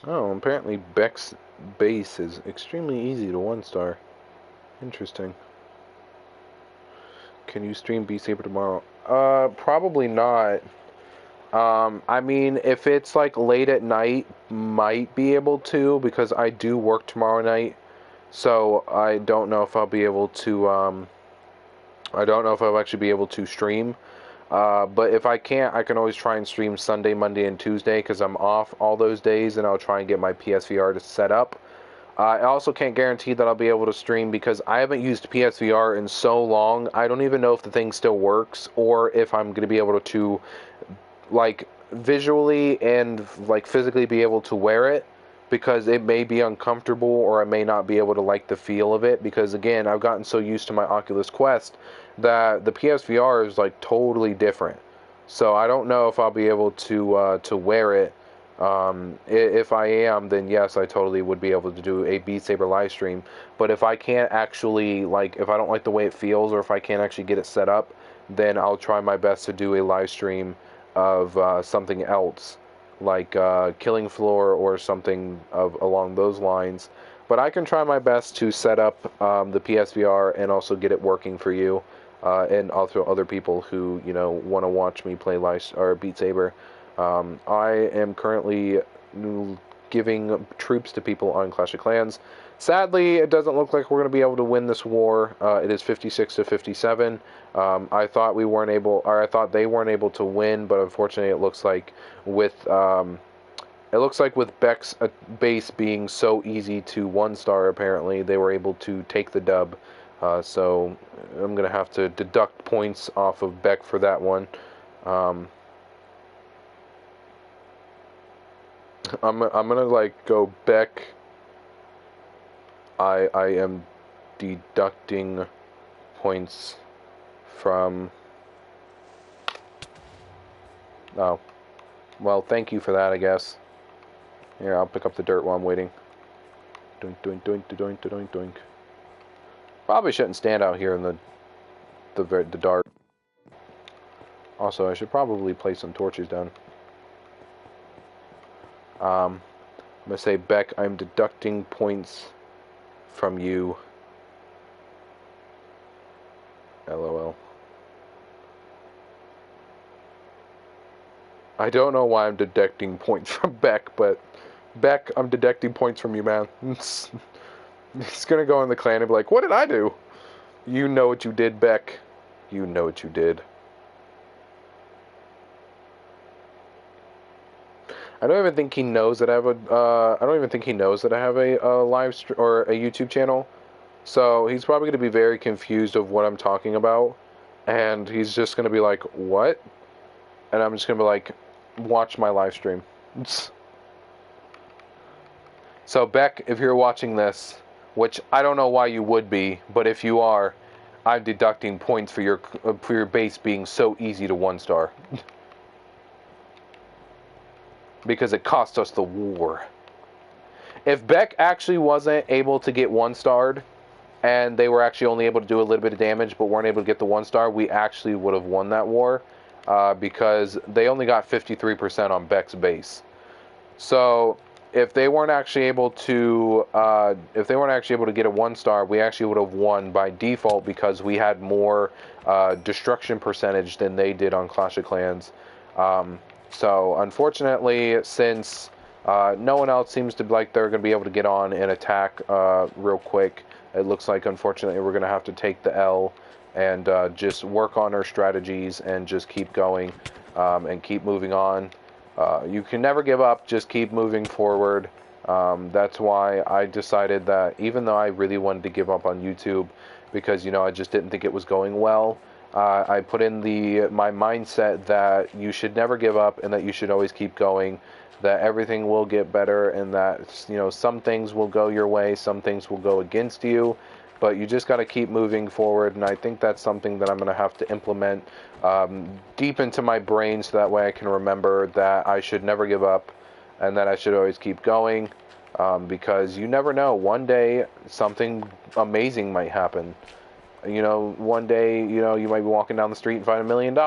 Oh, apparently Beck's base is extremely easy to 1-star. Interesting. Can you stream Beat Saber tomorrow? Probably not. I mean, if it's like late at night, might be able to, because I do work tomorrow night. So I don't know if I'll be able to, I don't know if I'll actually be able to stream. But if I can't, I can always try and stream Sunday, Monday, and Tuesday, because I'm off all those days, and I'll try and get my PSVR to set up. I also can't guarantee that I'll be able to stream because I haven't used PSVR in so long. I don't even know if the thing still works, or if I'm going to be able to, like, visually and, like, physically be able to wear it, because it may be uncomfortable, or I may not be able to like the feel of it, because again, I've gotten so used to my Oculus Quest that the PSVR is like totally different. So I don't know if I'll be able to wear it. If I am, then yes, I totally would be able to do a Beat Saber live stream. But if I can't actually, like, if I don't like the way it feels, or if I can't actually get it set up, then I'll try my best to do a live stream of something else, like Killing Floor or something along those lines. But I can try my best to set up the PSVR and also get it working for you, and also other people who want to watch me play Beat Saber. I am currently giving troops to people on Clash of Clans. Sadly, it doesn't look like we're going to be able to win this war. It is 56 to 57. I thought we weren't able, or I thought they weren't able to win, but unfortunately, it looks like with Beck's base being so easy to 1-star, apparently they were able to take the dub. So I'm gonna have to deduct points off of Beck for that one. I'm gonna like go Beck. I am deducting points from... Oh, well, thank you for that, I guess. Here, I'll pick up the dirt while I'm waiting. Doink, doink, doink, doink, doink, doink. Probably shouldn't stand out here in the dark. Also, I should probably place some torches down. going to say, Beck, I'm deducting points from you. LOL. I don't know why I'm deducting points from Beck, but Beck, I'm deducting points from you, man. He's going to go in the clan and be like, what did I do? You know what you did, Beck. You know what you did. I don't even think he knows that I have a. I don't even think he knows that I have a live or a YouTube channel. So he's probably going to be very confused of what I'm talking about, and he's just going to be like, "What?" And I'm just going to be like, "Watch my live stream." So Beck, if you're watching this, which I don't know why you would be, but if you are, I'm deducting points for your base being so easy to 1-star. Because it cost us the war. If Beck actually wasn't able to get 1-starred, and they were actually only able to do a little bit of damage, but weren't able to get the 1-star, we actually would have won that war, because they only got 53% on Beck's base. So if they weren't actually able to, get a 1-star, we actually would have won by default because we had more destruction percentage than they did on Clash of Clans. So unfortunately, since no one else seems to like they're going to be able to get on and attack real quick, it looks like unfortunately we're going to have to take the L and just work on our strategies and just keep going and keep moving on. You can never give up, just keep moving forward. That's why I decided that even though I really wanted to give up on YouTube because, you know, I just didn't think it was going well, I put in my mindset that you should never give up and that you should always keep going, that everything will get better and that, you know, some things will go your way, some things will go against you, but you just got to keep moving forward. And I think that's something that I'm going to have to implement deep into my brain so that way I can remember that I should never give up and that I should always keep going, because you never know, one day something amazing might happen. You know, one day, you know, you might be walking down the street and find $1 million,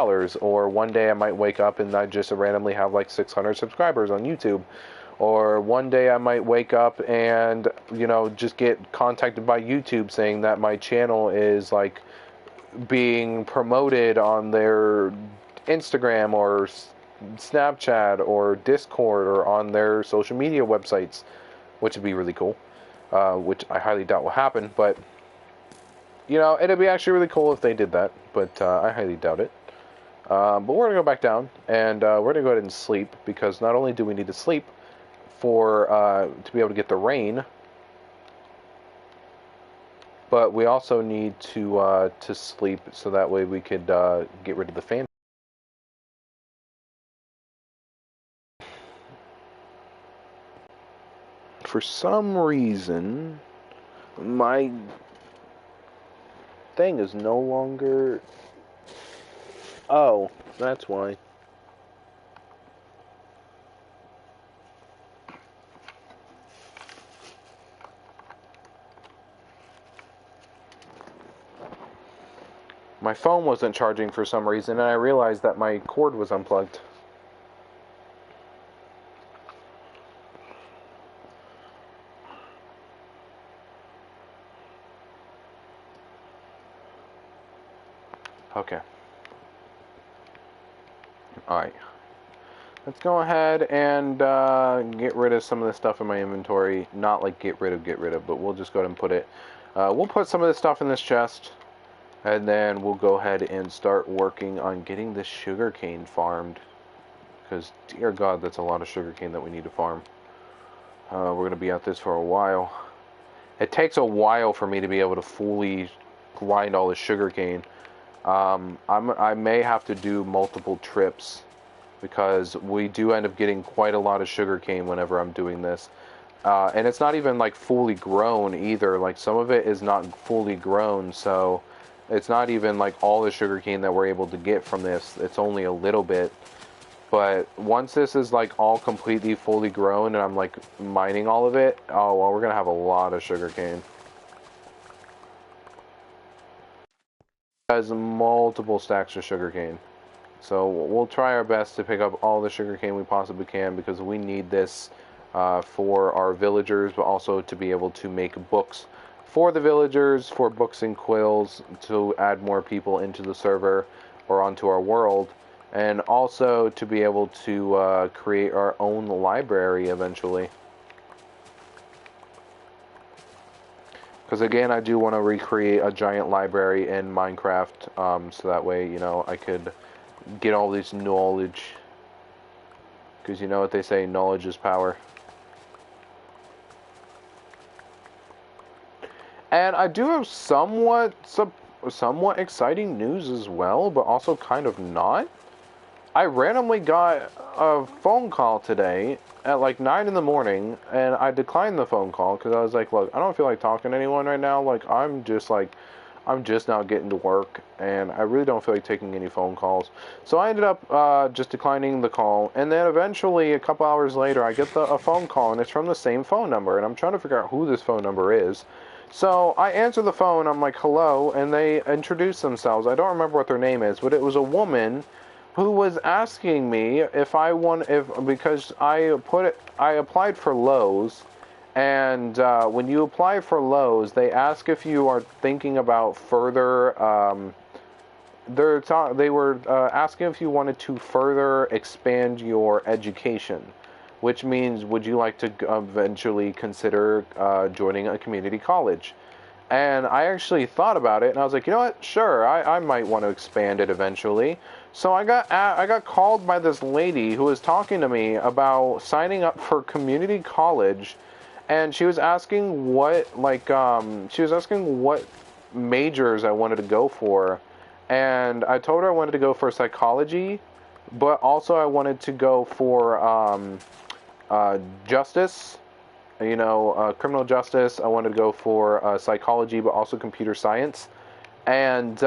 or one day I might wake up and I just randomly have like 600 subscribers on YouTube, or one day I might wake up and, you know, just get contacted by YouTube saying that my channel is like being promoted on their Instagram or Snapchat or Discord or on their social media websites, which would be really cool, which I highly doubt will happen, but you know, it'd be actually really cool if they did that, but I highly doubt it. But we're going to go back down, and we're going to go ahead and sleep, because not only do we need to sleep to be able to get the rain, but we also need to sleep so that way we could get rid of the fan. For some reason, my thing is no longer... Oh, that's why. My phone wasn't charging for some reason, and I realized that my cord was unplugged. Okay. Alright. Let's go ahead and get rid of some of the stuff in my inventory. Not like get rid of, but we'll just go ahead and put it. We'll put some of this stuff in this chest, and then we'll go ahead and start working on getting this sugarcane farmed. Because, dear God, that's a lot of sugarcane that we need to farm. We're going to be at this for a while. It takes a while for me to be able to fully grind all the sugarcane. I may have to do multiple trips, because we do end up getting quite a lot of sugarcane whenever I'm doing this. And it's not even like fully grown either. Like some of it is not fully grown, so it's not even like all the sugarcane that we're able to get from this. It's only a little bit. But once this is like all completely fully grown and I'm like mining all of it, oh well, we're gonna have a lot of sugarcane. Has multiple stacks of sugarcane. So we'll try our best to pick up all the sugarcane we possibly can, because we need this for our villagers, but also to be able to make books for the villagers, for books and quills, to add more people into the server or onto our world, and also to be able to create our own library eventually. Because again, I do want to recreate a giant library in Minecraft, so that way, you know, I could get all this knowledge. Because you know what they say, knowledge is power. And I do have somewhat exciting news as well, but also kind of not. I randomly got a phone call today at like 9 in the morning, and I declined the phone call because I was like, look, I don't feel like talking to anyone right now. Like, I'm just now getting to work, and I really don't feel like taking any phone calls. So I ended up just declining the call, and then eventually, a couple hours later, I get a phone call, and it's from the same phone number, and I'm trying to figure out who this phone number is. So I answer the phone, I'm like, hello, and they introduce themselves. I don't remember what their name is, but it was a woman who was asking me because I applied for Lowe's, and when you apply for Lowe's, they ask if you are thinking about further. They were asking if you wanted to further expand your education, which means would you like to eventually consider joining a community college? And I actually thought about it, and I was like, you know what? Sure, I might want to expand it eventually. So I got called by this lady who was talking to me about signing up for community college, and she was asking what majors I wanted to go for, and I told her I wanted to go for psychology, but also I wanted to go for justice. You know, criminal justice. I wanted to go for psychology, but also computer science. And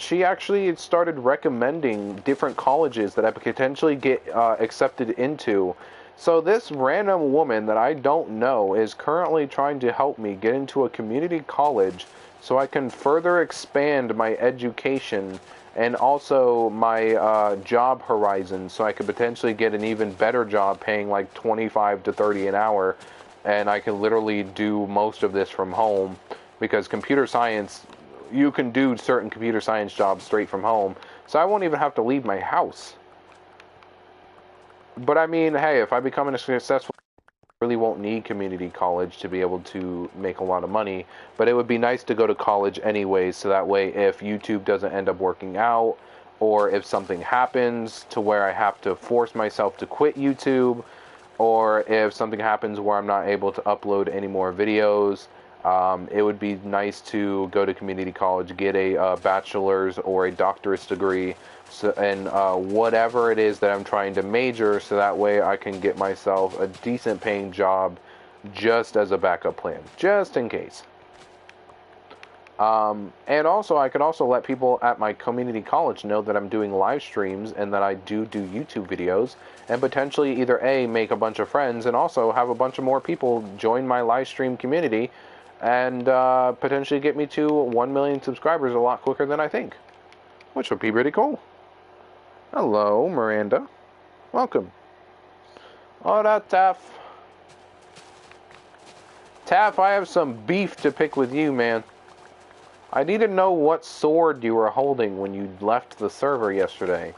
she actually started recommending different colleges that I could potentially get accepted into. So this random woman that I don't know is currently trying to help me get into a community college so I can further expand my education and also my job horizon, so I could potentially get an even better job paying like 25 to 30 an hour. And I can literally do most of this from home, because computer science, you can do certain computer science jobs straight from home, so I won't even have to leave my house. But I mean, hey, if I become a successful, I really won't need community college to be able to make a lot of money, but it would be nice to go to college anyways, so that way if YouTube doesn't end up working out, or if something happens to where I have to force myself to quit YouTube, or if something happens where I'm not able to upload any more videos, it would be nice to go to community college, get a bachelor's or a doctorate degree, and whatever it is that I'm trying to major, so that way I can get myself a decent paying job just as a backup plan, just in case. And also, I could also let people at my community college know that I'm doing live streams and that I do YouTube videos, and potentially either A, make a bunch of friends, and also have a bunch of more people join my live stream community, and potentially get me to 1 million subscribers a lot quicker than I think, which would be pretty cool. Hello, Miranda. Welcome. Hola, Taff. Taff, I have some beef to pick with you, man. I need to know what sword you were holding when you left the server yesterday,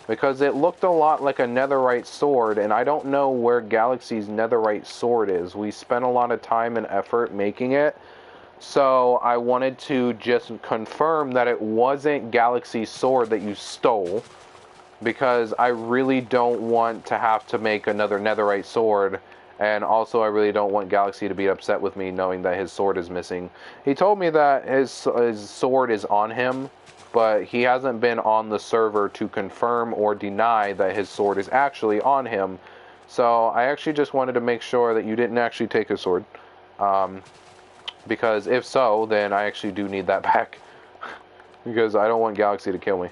because it looked a lot like a netherite sword, and I don't know where Galaxy's netherite sword is. We spent a lot of time and effort making it, so I wanted to just confirm that it wasn't Galaxy's sword that you stole, because I really don't want to have to make another netherite sword. And also, I really don't want Galaxy to be upset with me knowing that his sword is missing. He told me that his sword is on him, but he hasn't been on the server to confirm or deny that his sword is actually on him. So I actually just wanted to make sure that you didn't actually take his sword. Because if so, then I actually do need that back. Because I don't want Galaxy to kill me.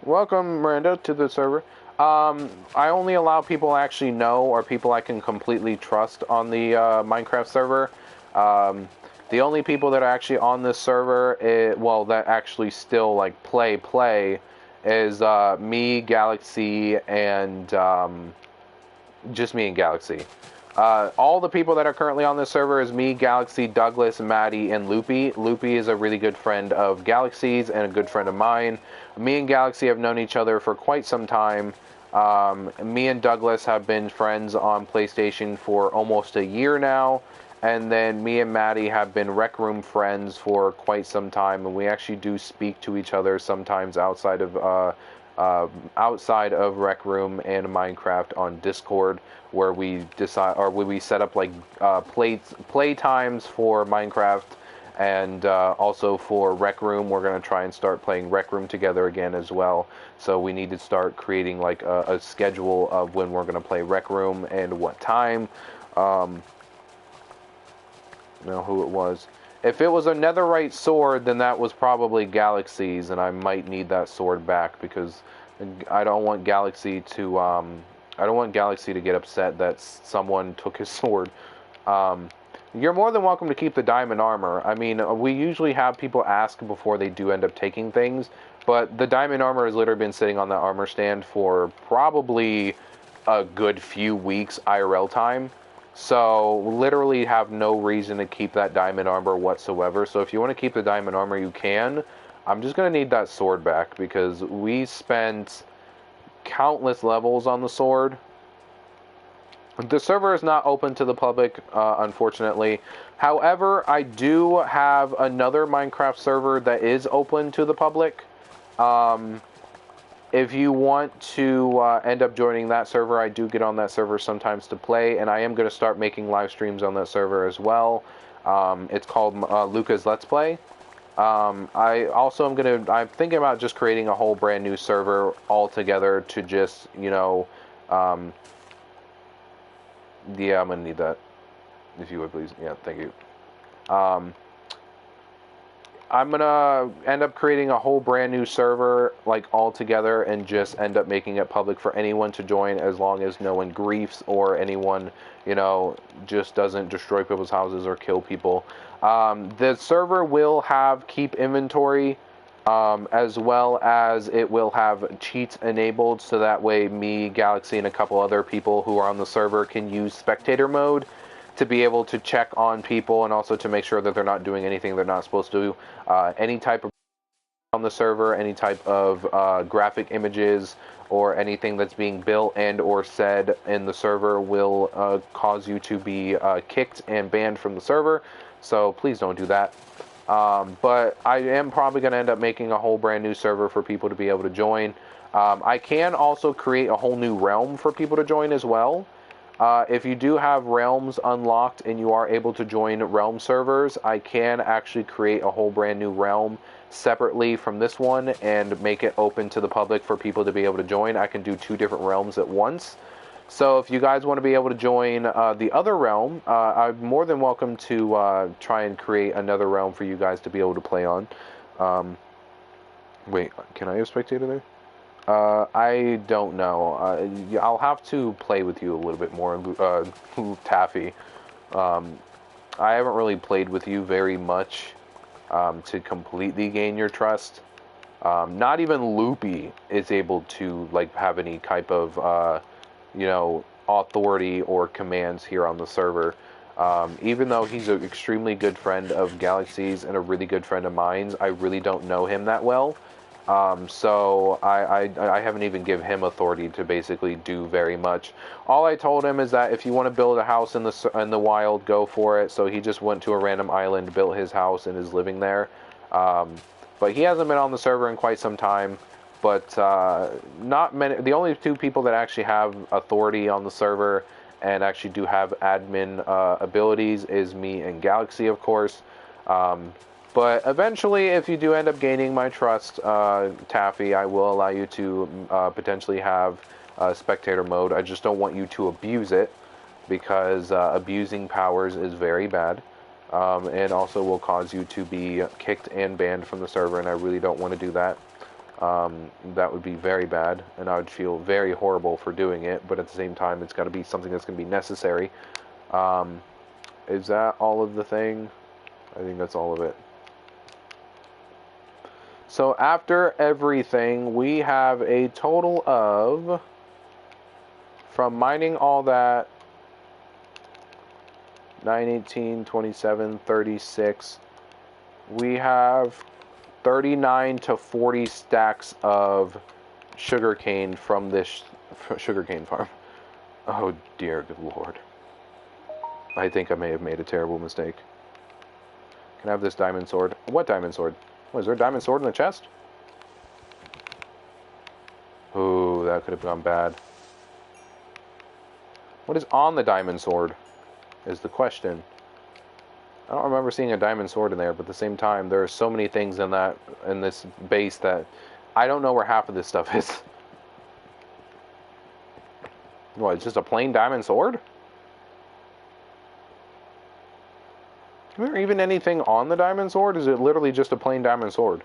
Welcome, Miranda, to the server. I only allow people I actually know, or people I can completely trust on the Minecraft server. The only people that are actually on this server, that actually still like play, is me, Galaxy, and just me and Galaxy. All the people that are currently on this server is me, Galaxy, Douglas, Maddie, and Loopy. Loopy is a really good friend of Galaxy's and a good friend of mine. Me and Galaxy have known each other for quite some time. Me and Douglas have been friends on PlayStation for almost a year now. And then me and Maddie have been Rec Room friends for quite some time. And we actually do speak to each other sometimes outside of Rec Room and Minecraft on Discord, where we decide, or where we set up like play times for Minecraft, and also for Rec Room. We're gonna try and start playing Rec Room together again as well. So we need to start creating like a schedule of when we're gonna play Rec Room and what time. You know who it was. If it was a netherite sword, then that was probably Galaxy's, and I might need that sword back because I don't want Galaxy to get upset that someone took his sword. You're more than welcome to keep the diamond armor. I mean, we usually have people ask before they do end up taking things, but the diamond armor has literally been sitting on the armor stand for probably a good few weeks IRL time. So literally have no reason to keep that diamond armor whatsoever. So if you want to keep the diamond armor, you can. I'm just going to need that sword back because we spent countless levels on the sword. The server is not open to the public, unfortunately. However, I do have another Minecraft server that is open to the public. If you want to end up joining that server, I do get on that server sometimes to play, and I am going to start making live streams on that server as well. It's called Luca's Let's Play. I'm thinking about just creating a whole brand new server altogether to just, you know, yeah, I'm going to need that, if you would please. Yeah, thank you. I'm gonna end up creating a whole brand new server, like, all together, and just end up making it public for anyone to join, as long as no one griefs or anyone, you know, just doesn't destroy people's houses or kill people. The server will have keep inventory, as well as it will have cheats enabled, so that way me, Galaxy, and a couple other people who are on the server can use spectator mode to be able to check on people and also to make sure that they're not doing anything they're not supposed to do. Any type of on the server, any type of graphic images or anything that's being built and or said in the server will cause you to be kicked and banned from the server. So please don't do that. But I am probably going to end up making a whole brand new server for people to be able to join. I can also create a whole new realm for people to join as well. If you do have realms unlocked and you are able to join realm servers, I can actually create a whole brand new realm separately from this one and make it open to the public for people to be able to join. I can do 2 different realms at once. So if you guys want to be able to join the other realm, I'm more than welcome to try and create another realm for you guys to be able to play on. Wait, can I have spectator there? I don't know. I'll have to play with you a little bit more, Taffy. I haven't really played with you very much to completely gain your trust. Not even Loopy is able to like have any type of you know, authority or commands here on the server. Even though he's an extremely good friend of Galaxy's and a really good friend of mine's, I really don't know him that well. So I haven't even given him authority to basically do very much. All I told him is that if you want to build a house in the wild, go for it. So he just went to a random island, built his house, and is living there. But he hasn't been on the server in quite some time. But not many. The only 2 people that actually have authority on the server and actually do have admin abilities is me and Galaxy, of course. But eventually, if you do end up gaining my trust, Taffy, I will allow you to potentially have spectator mode. I just don't want you to abuse it, because abusing powers is very bad, and also will cause you to be kicked and banned from the server, and I really don't want to do that. That would be very bad, and I would feel very horrible for doing it, but at the same time, it's got to be something that's going to be necessary. Is that all of the thing? I think that's all of it. So after everything, we have a total of, from mining all that, 9, 18, 27, 36, we have 39 to 40 stacks of sugarcane from this sugarcane farm. Oh dear good lord. I think I may have made a terrible mistake. Can I have this diamond sword? What diamond sword? Oh, is there a diamond sword in the chest? Ooh, that could have gone bad. What is on the diamond sword is the question. I don't remember seeing a diamond sword in there, but at the same time, there are so many things in this base that I don't know where half of this stuff is. What, it's just a plain diamond sword? Is there even anything on the diamond sword? Is it literally just a plain diamond sword?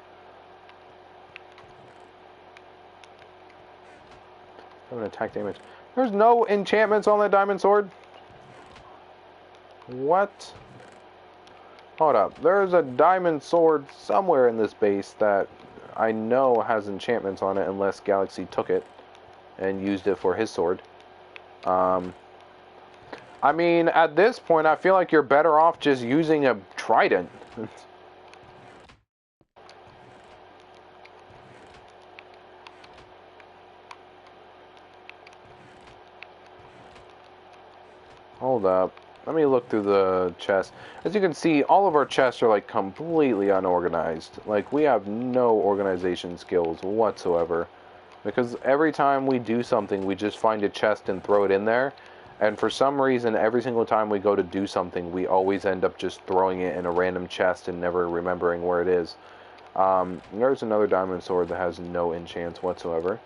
An attack damage. There's no enchantments on that diamond sword? What? Hold up. There's a diamond sword somewhere in this base that I know has enchantments on it, unless Galaxy took it and used it for his sword. I mean, at this point, I feel like you're better off just using a trident. Hold up. Let me look through the chest. As you can see, all of our chests are like completely unorganized. Like, we have no organization skills whatsoever. Because every time we do something, we just find a chest and throw it in there. And for some reason, every single time we go to do something, we always end up just throwing it in a random chest and never remembering where it is. There's another diamond sword that has no enchants whatsoever.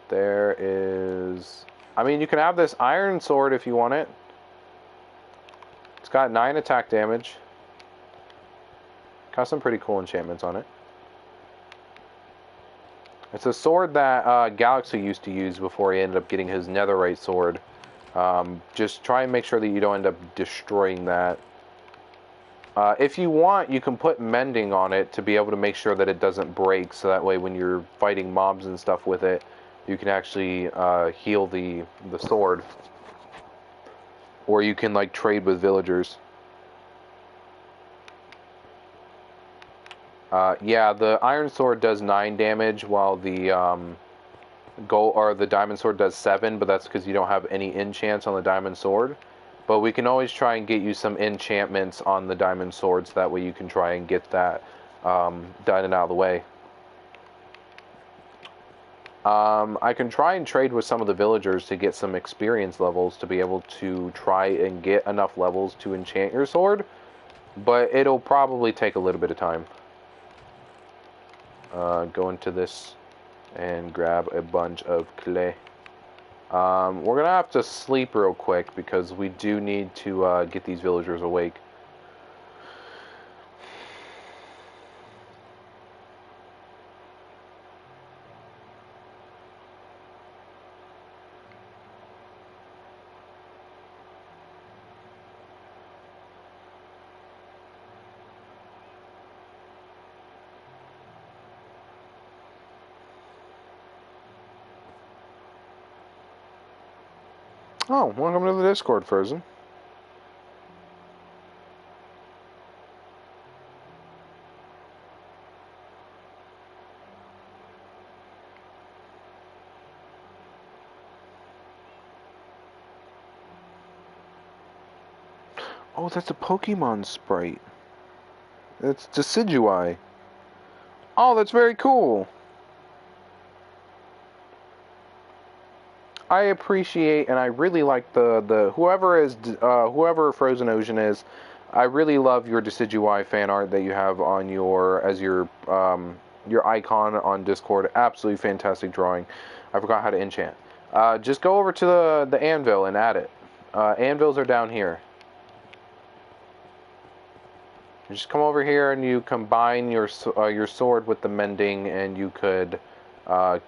There is... I mean, you can have this iron sword if you want it. It's got 9 attack damage. Got some pretty cool enchantments on it. It's a sword that Galaxy used to use before he ended up getting his netherite sword. Just try and make sure that you don't end up destroying that. If you want, you can put mending on it to be able to make sure that it doesn't break, so that way when you're fighting mobs and stuff with it, you can actually heal the sword. Or you can like trade with villagers. Yeah, the iron sword does 9 damage, while the the diamond sword does 7, but that's because you don't have any enchants on the diamond sword. But we can always try and get you some enchantments on the diamond swords, so that way you can try and get that done and out of the way. I can try and trade with some of the villagers to get some experience levels to be able to try and get enough levels to enchant your sword, but it'll probably take a little bit of time. Go into this and grab a bunch of clay. We're gonna have to sleep real quick because we do need to get these villagers awake. Oh, welcome to the Discord, Frozen. Oh, that's a Pokemon sprite. It's Decidueye. Oh, that's very cool. I appreciate and I really like the whoever Frozen Ocean is. I really love your Decidueye fan art that you have on your icon on Discord. Absolutely fantastic drawing. I forgot how to enchant. Just go over to the anvil and add it. Anvils are down here. You just come over here and you combine your sword with the mending, and you could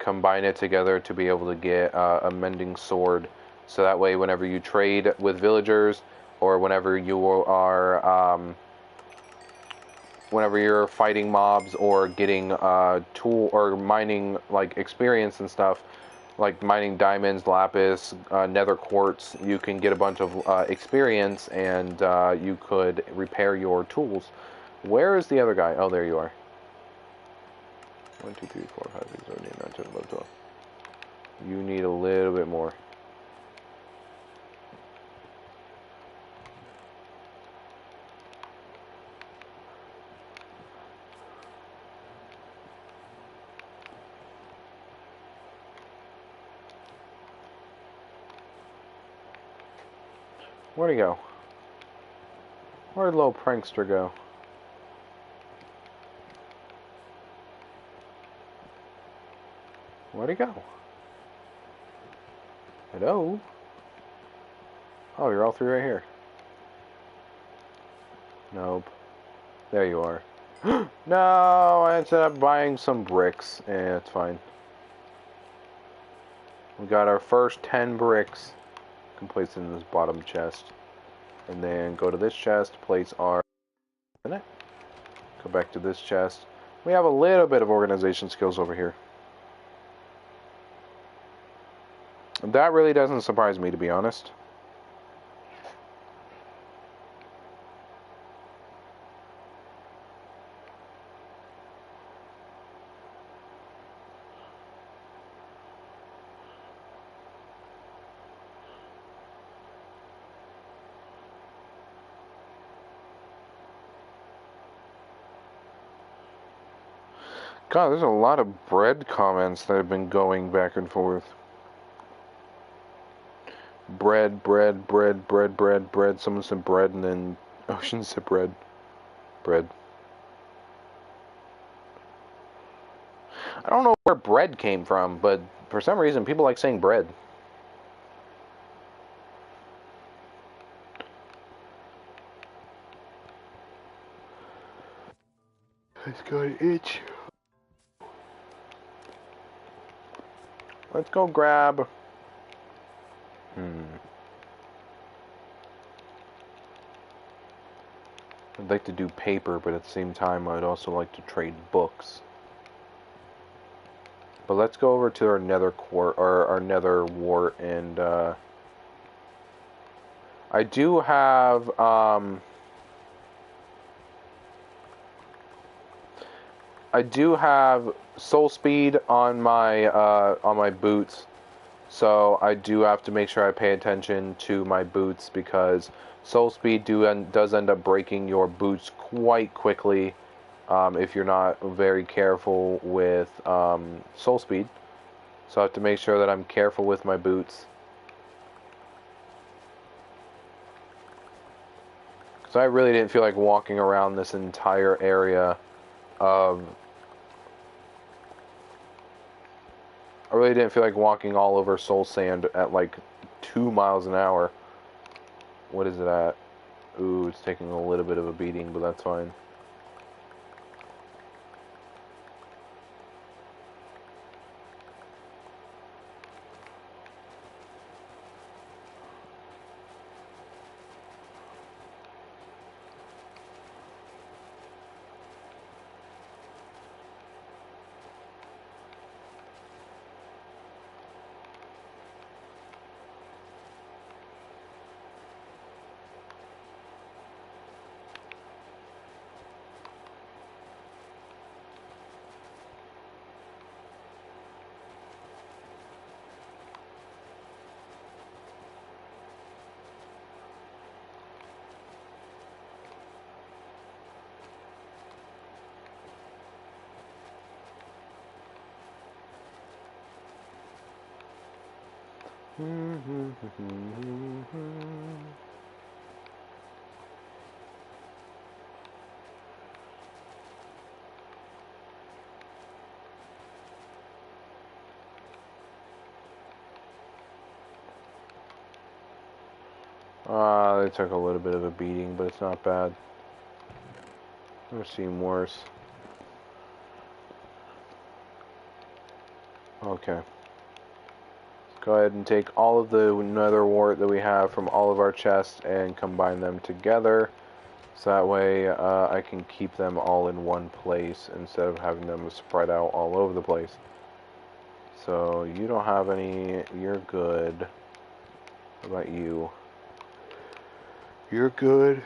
combine it together to be able to get a mending sword. So that way, whenever you trade with villagers, or whenever you are whenever you're fighting mobs or getting tool or mining like experience and stuff, like mining diamonds, lapis, nether quartz, you can get a bunch of experience, and you could repair your tools. Where is the other guy? Oh, there you are. 1, 2, 3, 4, 5, 6, 7, 8, 9, 10, 11, 12. You need a little bit more. Where'd he go? Where'd little prankster go? Where'd he go? Hello? Oh, you're all three right here. Nope. There you are. No, I ended up buying some bricks. Yeah, it's fine. We got our first 10 bricks. Can place in this bottom chest. And then go to this chest, place our... Go back to this chest. We have a little bit of organization skills over here. That really doesn't surprise me, to be honest. God, there's a lot of bread comments that have been going back and forth. Bread, bread, bread, bread, bread, bread. Someone said bread, and then Ocean said bread. Bread. I don't know where bread came from, but for some reason people like saying bread. It's got an itch. Let's go grab... I'd like to do paper, but at the same time I'd also like to trade books. But let's go over to our nether quart, or our nether wart, and I do have soul speed on my boots, so I do have to make sure I pay attention to my boots, because soul speed does end up breaking your boots quite quickly if you're not very careful with soul speed. So I have to make sure that I'm careful with my boots. So I really didn't feel like walking around this entire area of... I really didn't feel like walking all over soul sand at like 2 miles an hour. What is it at? Ooh, it's taking a little bit of a beating, but that's fine. They took a little bit of a beating, but it's not bad. I've seen worse. Okay. Let's go ahead and take all of the nether wart that we have from all of our chests and combine them together. So that way I can keep them all in one place instead of having them spread out all over the place. So you don't have any, you're good. What about you? You're good.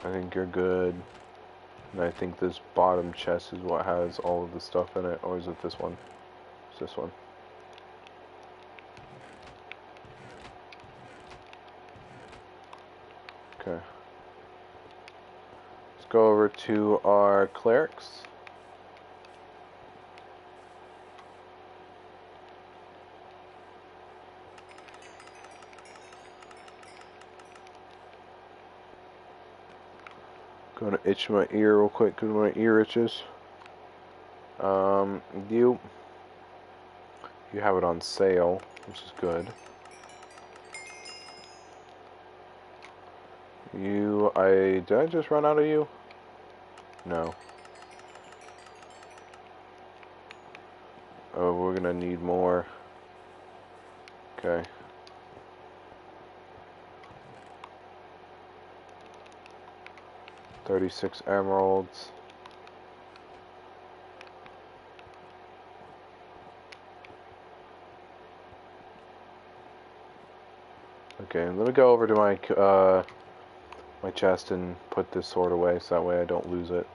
I think you're good. And I think this bottom chest is what has all of the stuff in it. Or is it this one? It's this one. Okay. Let's go over to our clerics. Gonna itch my ear real quick because my ear itches. You have it on sale, which is good. Did I just run out of you? No. Oh, we're gonna need more. Okay. $36 emeralds. Okay, let me go over to my chest and put this sword away so that way I don't lose it.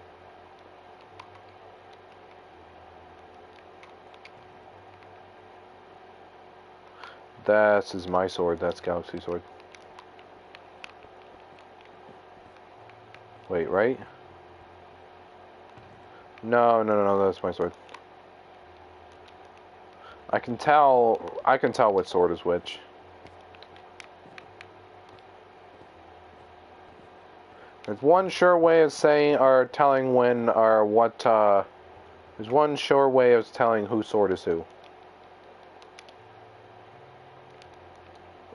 This is my sword, that's Galaxy Sword. Wait, right? No, that's my sword. I can tell what sword is which. There's one sure way of saying or telling when or what there's one sure way of telling whose sword is who.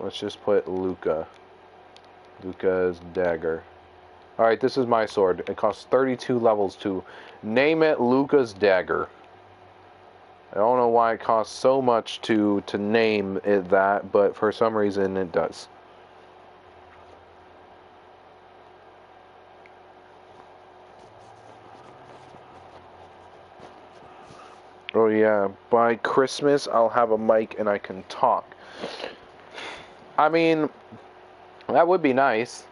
Let's just put Luca. Luca's dagger. Alright, this is my sword. It costs 32 levels to name it Luca's dagger. I don't know why it costs so much to name it that, but for some reason it does. Oh yeah, by Christmas I'll have a mic and I can talk. I mean, that would be nice.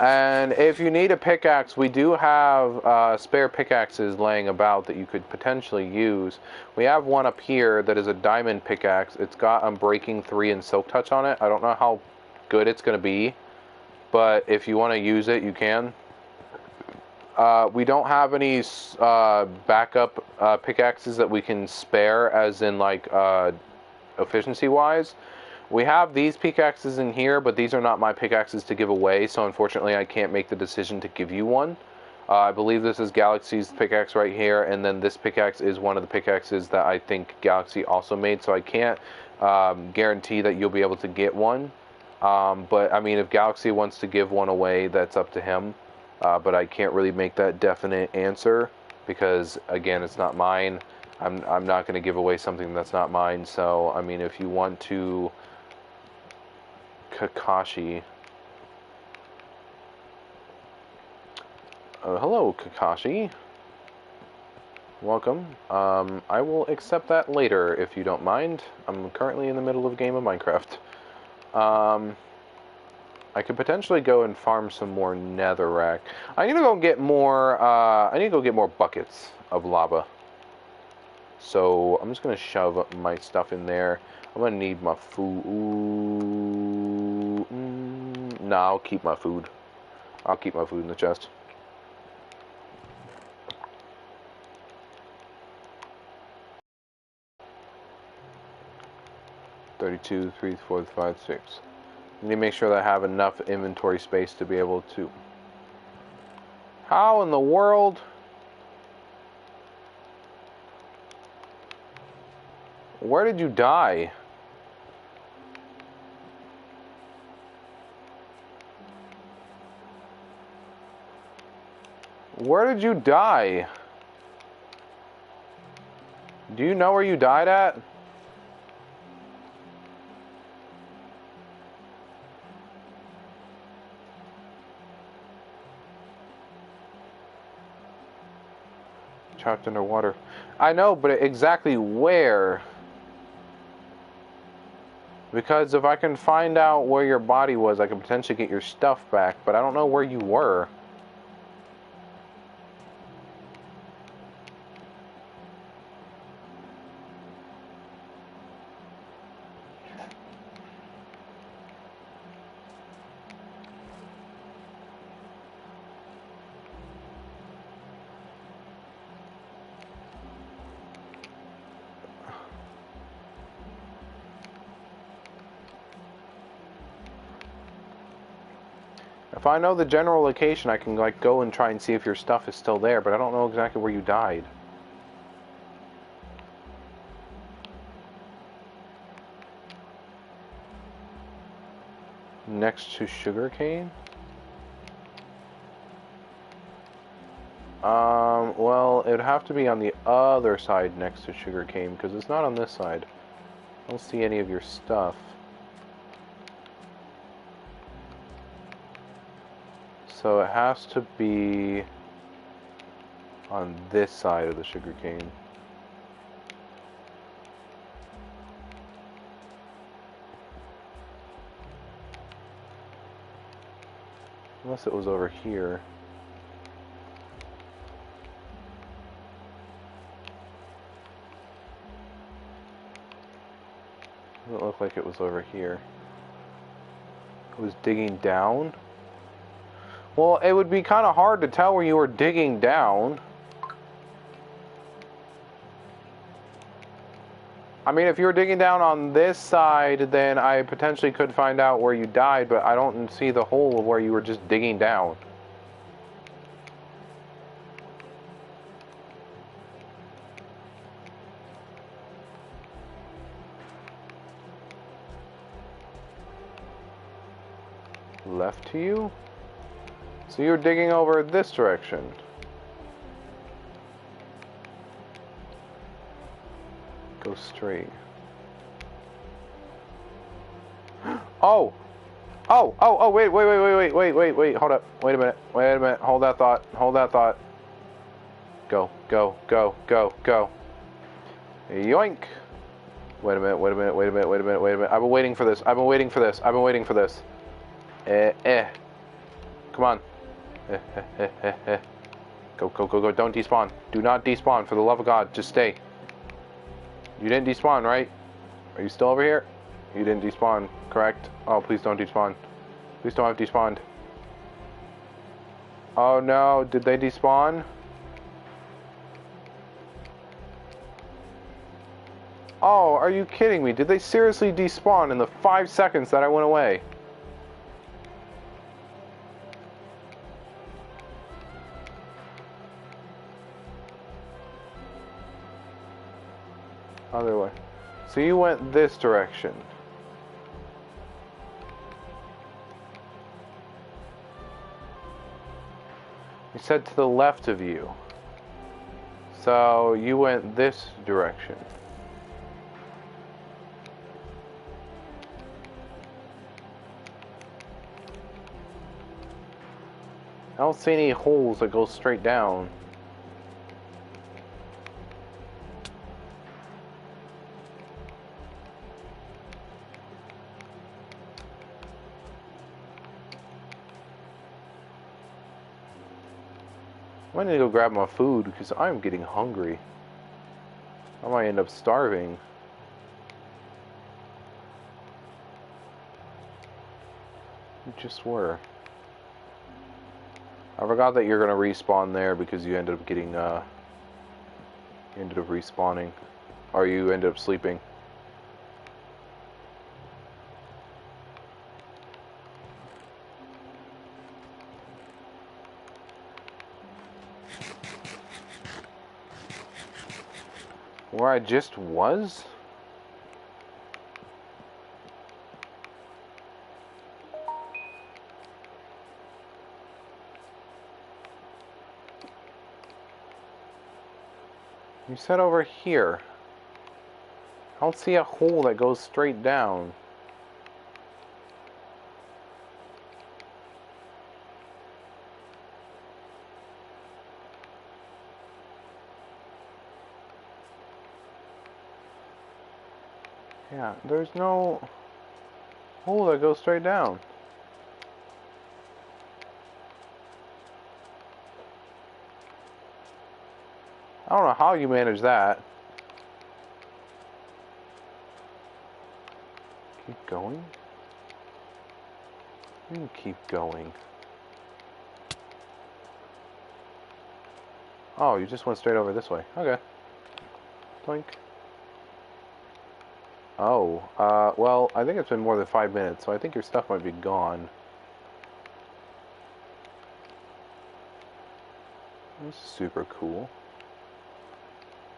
And if you need a pickaxe, we do have spare pickaxes laying about that you could potentially use. We have one up here that is a diamond pickaxe. It's got Unbreaking 3 and Silk Touch on it. I don't know how good it's going to be, but if you want to use it, you can. We don't have any backup pickaxes that we can spare, as in like efficiency-wise. We have these pickaxes in here, but these are not my pickaxes to give away, so unfortunately I can't make the decision to give you one. I believe this is Galaxy's pickaxe right here, and then this pickaxe is one of the pickaxes that I think Galaxy also made, so I can't guarantee that you'll be able to get one. But, I mean, if Galaxy wants to give one away, that's up to him. But I can't really make that definite answer, because, again, it's not mine. I'm not going to give away something that's not mine, so, I mean, if you want to... Kakashi. Hello, Kakashi. Welcome. I will accept that later if you don't mind. I'm currently in the middle of a game of Minecraft. I could potentially go and farm some more netherrack. I need to go get more. I need to go get more buckets of lava. So I'm just gonna shove my stuff in there. I'm gonna need my food. Nah, I'll keep my food. I'll keep my food in the chest. $32, $3, $4, $5, $6. I need to make sure that I have enough inventory space to be able to... How in the world? Where did you die? Where did you die? Do you know where you died at? trapped underwater. I know, but exactly where? Because if I can find out where your body was, I can potentially get your stuff back, but I don't know where you were. If I know the general location, I can like go and try and see if your stuff is still there, but I don't know exactly where you died. Next to sugarcane? Well, it would have to be on the other side next to sugarcane, because it's not on this side. I don't see any of your stuff. So it has to be on this side of the sugarcane. Unless it was over here. Doesn't look like it was over here. It was digging down? Well, it would be kind of hard to tell where you were digging down. I mean, if you were digging down on this side, then I potentially could find out where you died, but I don't see the hole of where you were just digging down. Left to you? So you're digging over this direction. Go straight. Oh! Oh, wait, hold up. Wait a minute, hold that thought. Go. Yoink! Wait a minute. I've been waiting for this. Come on. Go. Don't despawn. Do not despawn. For the love of God, just stay. You didn't despawn, right? Are you still over here? You didn't despawn, correct? Oh, please don't despawn. Please don't have despawned. Oh no, did they despawn? Oh, are you kidding me? Did they seriously despawn in the 5 seconds that I went away? Other way. So you went this direction. You said to the left of you. So you went this direction. I don't see any holes that go straight down. I need to go grab my food because I'm getting hungry. I might end up starving. You just were. I forgot that you're gonna respawn there because you ended up getting you ended up respawning. Or you ended up sleeping. Where I just was? You said over here. I don't see a hole that goes straight down. Yeah, there's no hole that goes straight down. I don't know how you manage that. Keep going? You can keep going. Oh, you just went straight over this way. Okay. Blink. Oh, well, I think it's been more than 5 minutes, so I think your stuff might be gone. This is super cool.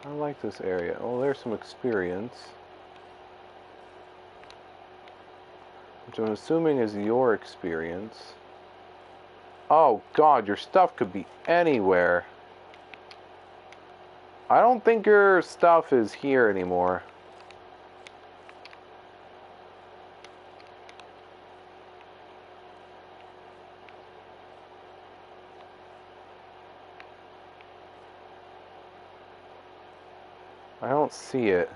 I like this area. Oh, there's some experience. Which I'm assuming is your experience. Oh, God, your stuff could be anywhere. I don't think your stuff is here anymore. I don't see it.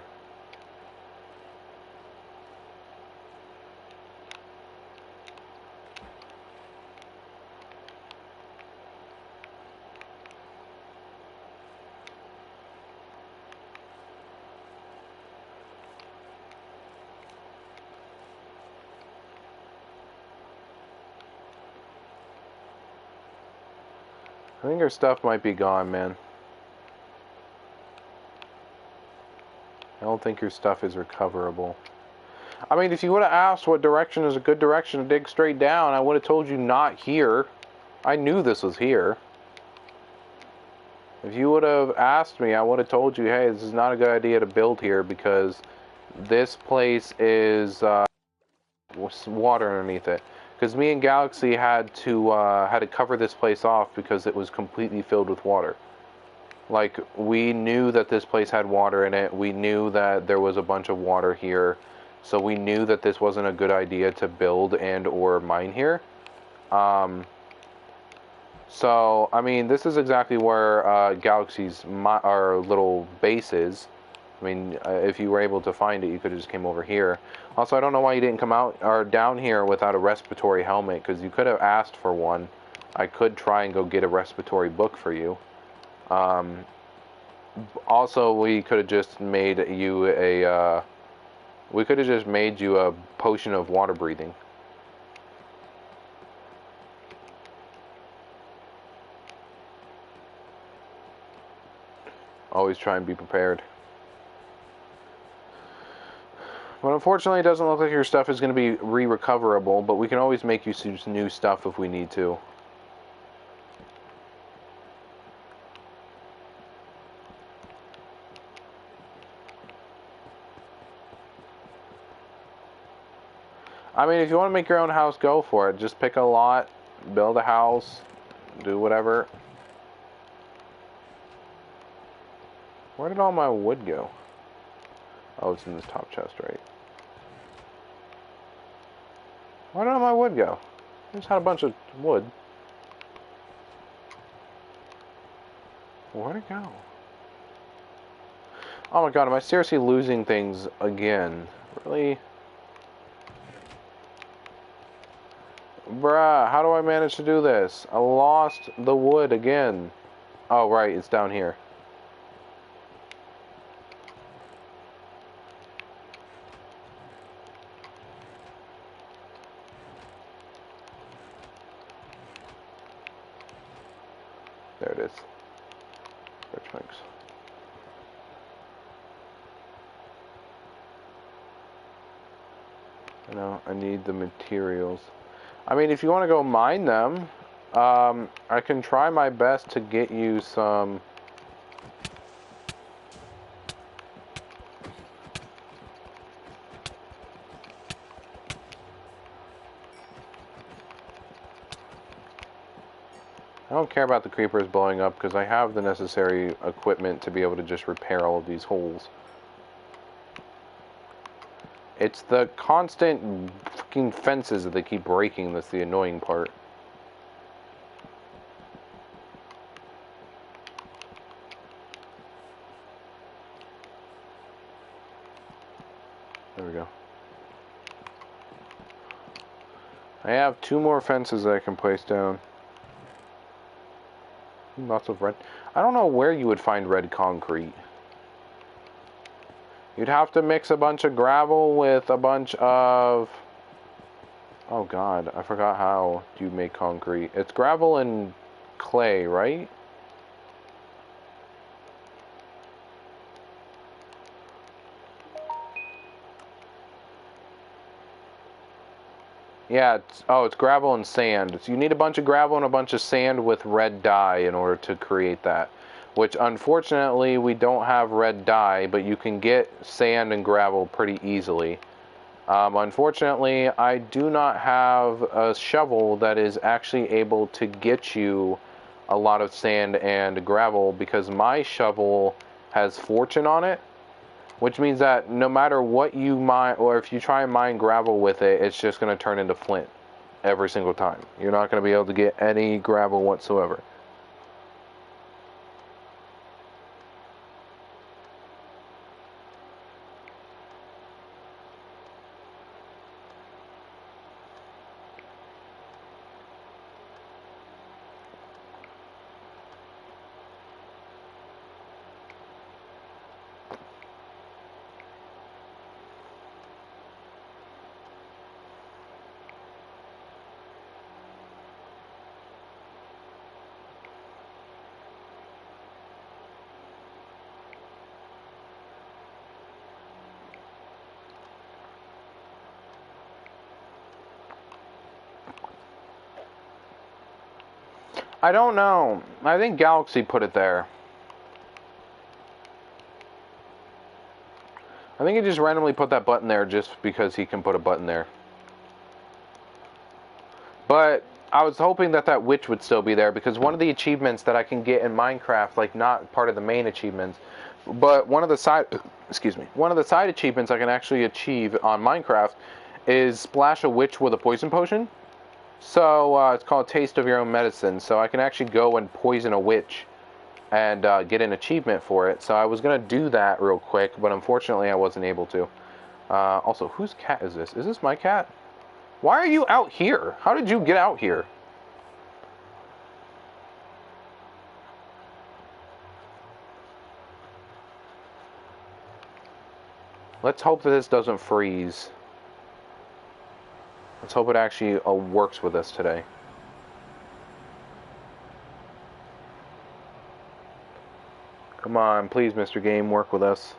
I think your stuff might be gone, man. I don't think your stuff is recoverable. I mean, if you would have asked what direction is a good direction to dig straight down, I would have told you not here. I knew this was here. If you would have asked me, I would have told you, hey, this is not a good idea to build here because this place is water underneath it. Because me and Galaxy had to cover this place off because it was completely filled with water. Like, we knew that this place had water in it. We knew that there was a bunch of water here. So we knew that this wasn't a good idea to build and or mine here. So, I mean, this is exactly where Galaxy's our little base is. I mean, if you were able to find it, you could have just came over here. Also, I don't know why you didn't come out or down here without a respiratory helmet, because you could have asked for one. I could try and go get a respiratory book for you. Also, we could have just made you a potion of water breathing. Always try and be prepared. But unfortunately, it doesn't look like your stuff is going to be re-recoverable, but we can always make you some new stuff if we need to. I mean, if you want to make your own house, go for it. Just pick a lot, build a house, do whatever. Where did all my wood go? Oh, it's in this top chest, right? Where did all my wood go? I just had a bunch of wood. Where'd it go? Oh my god, am I seriously losing things again? Really? Bruh, how do I manage to do this? I lost the wood again. Oh, right, it's down here. There it is. Thanks. I know, I need the materials. I mean, if you want to go mine them, I can try my best to get you some... I don't care about the creepers blowing up because I have the necessary equipment to be able to just repair all of these holes. It's the constant fucking fences that they keep breaking that's the annoying part. There we I have 2 more fences that I can place down. Lots of red. I don't know where you would find red concrete. You'd have to mix a bunch of gravel with a bunch of... Oh god, I forgot how you make concrete. It's gravel and clay, right? Yeah, it's gravel and sand. So you need a bunch of gravel and a bunch of sand with red dye in order to create that. Which, unfortunately, we don't have red dye, but you can get sand and gravel pretty easily. Unfortunately, I do not have a shovel that is actually able to get you a lot of sand and gravel because my shovel has fortune on it. Which means that no matter what you mine, or if you try and mine gravel with it, it's just going to turn into flint every single time. You're not going to be able to get any gravel whatsoever. I don't know. I think Galaxy put it there. I think he just randomly put that button there just because he can put a button there. But I was hoping that that witch would still be there because one of the achievements that I can get in Minecraft, like not part of the main achievements, but one of the side, one of the side achievements I can actually achieve on Minecraft is splash a witch with a poison potion. So it's called Taste of Your Own Medicine. So I can actually go and poison a witch and get an achievement for it. So I was going to do that real quick, but unfortunately I wasn't able to. Also, whose cat is this? Is this my cat? Why are you out here? How did you get out here? Let's hope that this doesn't freeze. Let's hope it actually works with us today. Come on, please, Mr. Game, work with us.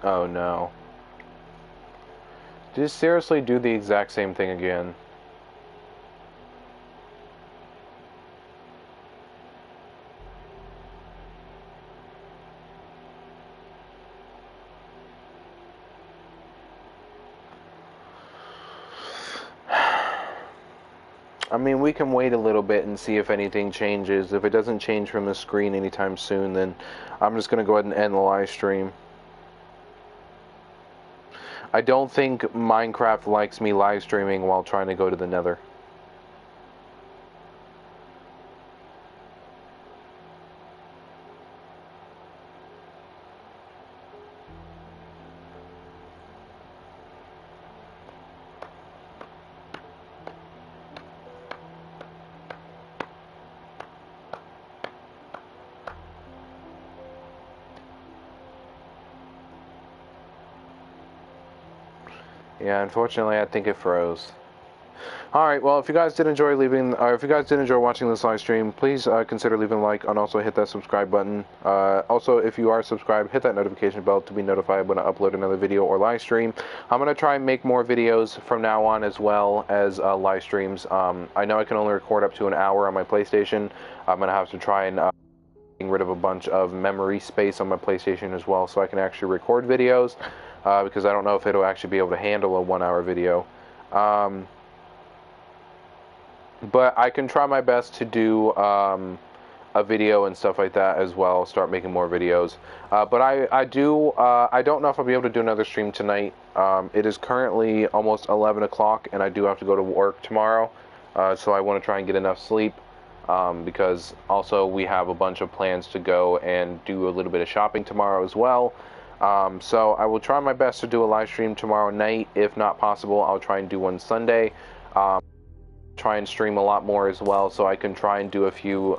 Oh no. Did you seriously do the exact same thing again? I mean, we can wait a little bit and see if anything changes. If it doesn't change from the screen anytime soon, then I'm just going to go ahead and end the live stream. I don't think Minecraft likes me live streaming while trying to go to the Nether. Yeah, unfortunately, I think it froze. Alright, well, if you guys did enjoy if you guys did enjoy watching this live stream, please consider leaving a like and also hit that subscribe button. Also, if you are subscribed, hit that notification bell to be notified when I upload another video or live stream. I'm going to try and make more videos from now on as well as live streams. I know I can only record up to an hour on my PlayStation. I'm going to have to try and get rid of a bunch of memory space on my PlayStation as well so I can actually record videos because I don't know if it'll actually be able to handle a 1-hour video. But I can try my best to do a a video and stuff like that as well. Start making more videos. But I don't know if I'll be able to do another stream tonight. It is currently almost 11 o'clock, and I do have to go to work tomorrow. So I want to try and get enough sleep. Because also we have a bunch of plans to go and do a little bit of shopping tomorrow as well. So I will try my best to do a live stream tomorrow night. If not possible, I'll try and do one Sunday. Try and stream a lot more as well, so I can try and do a few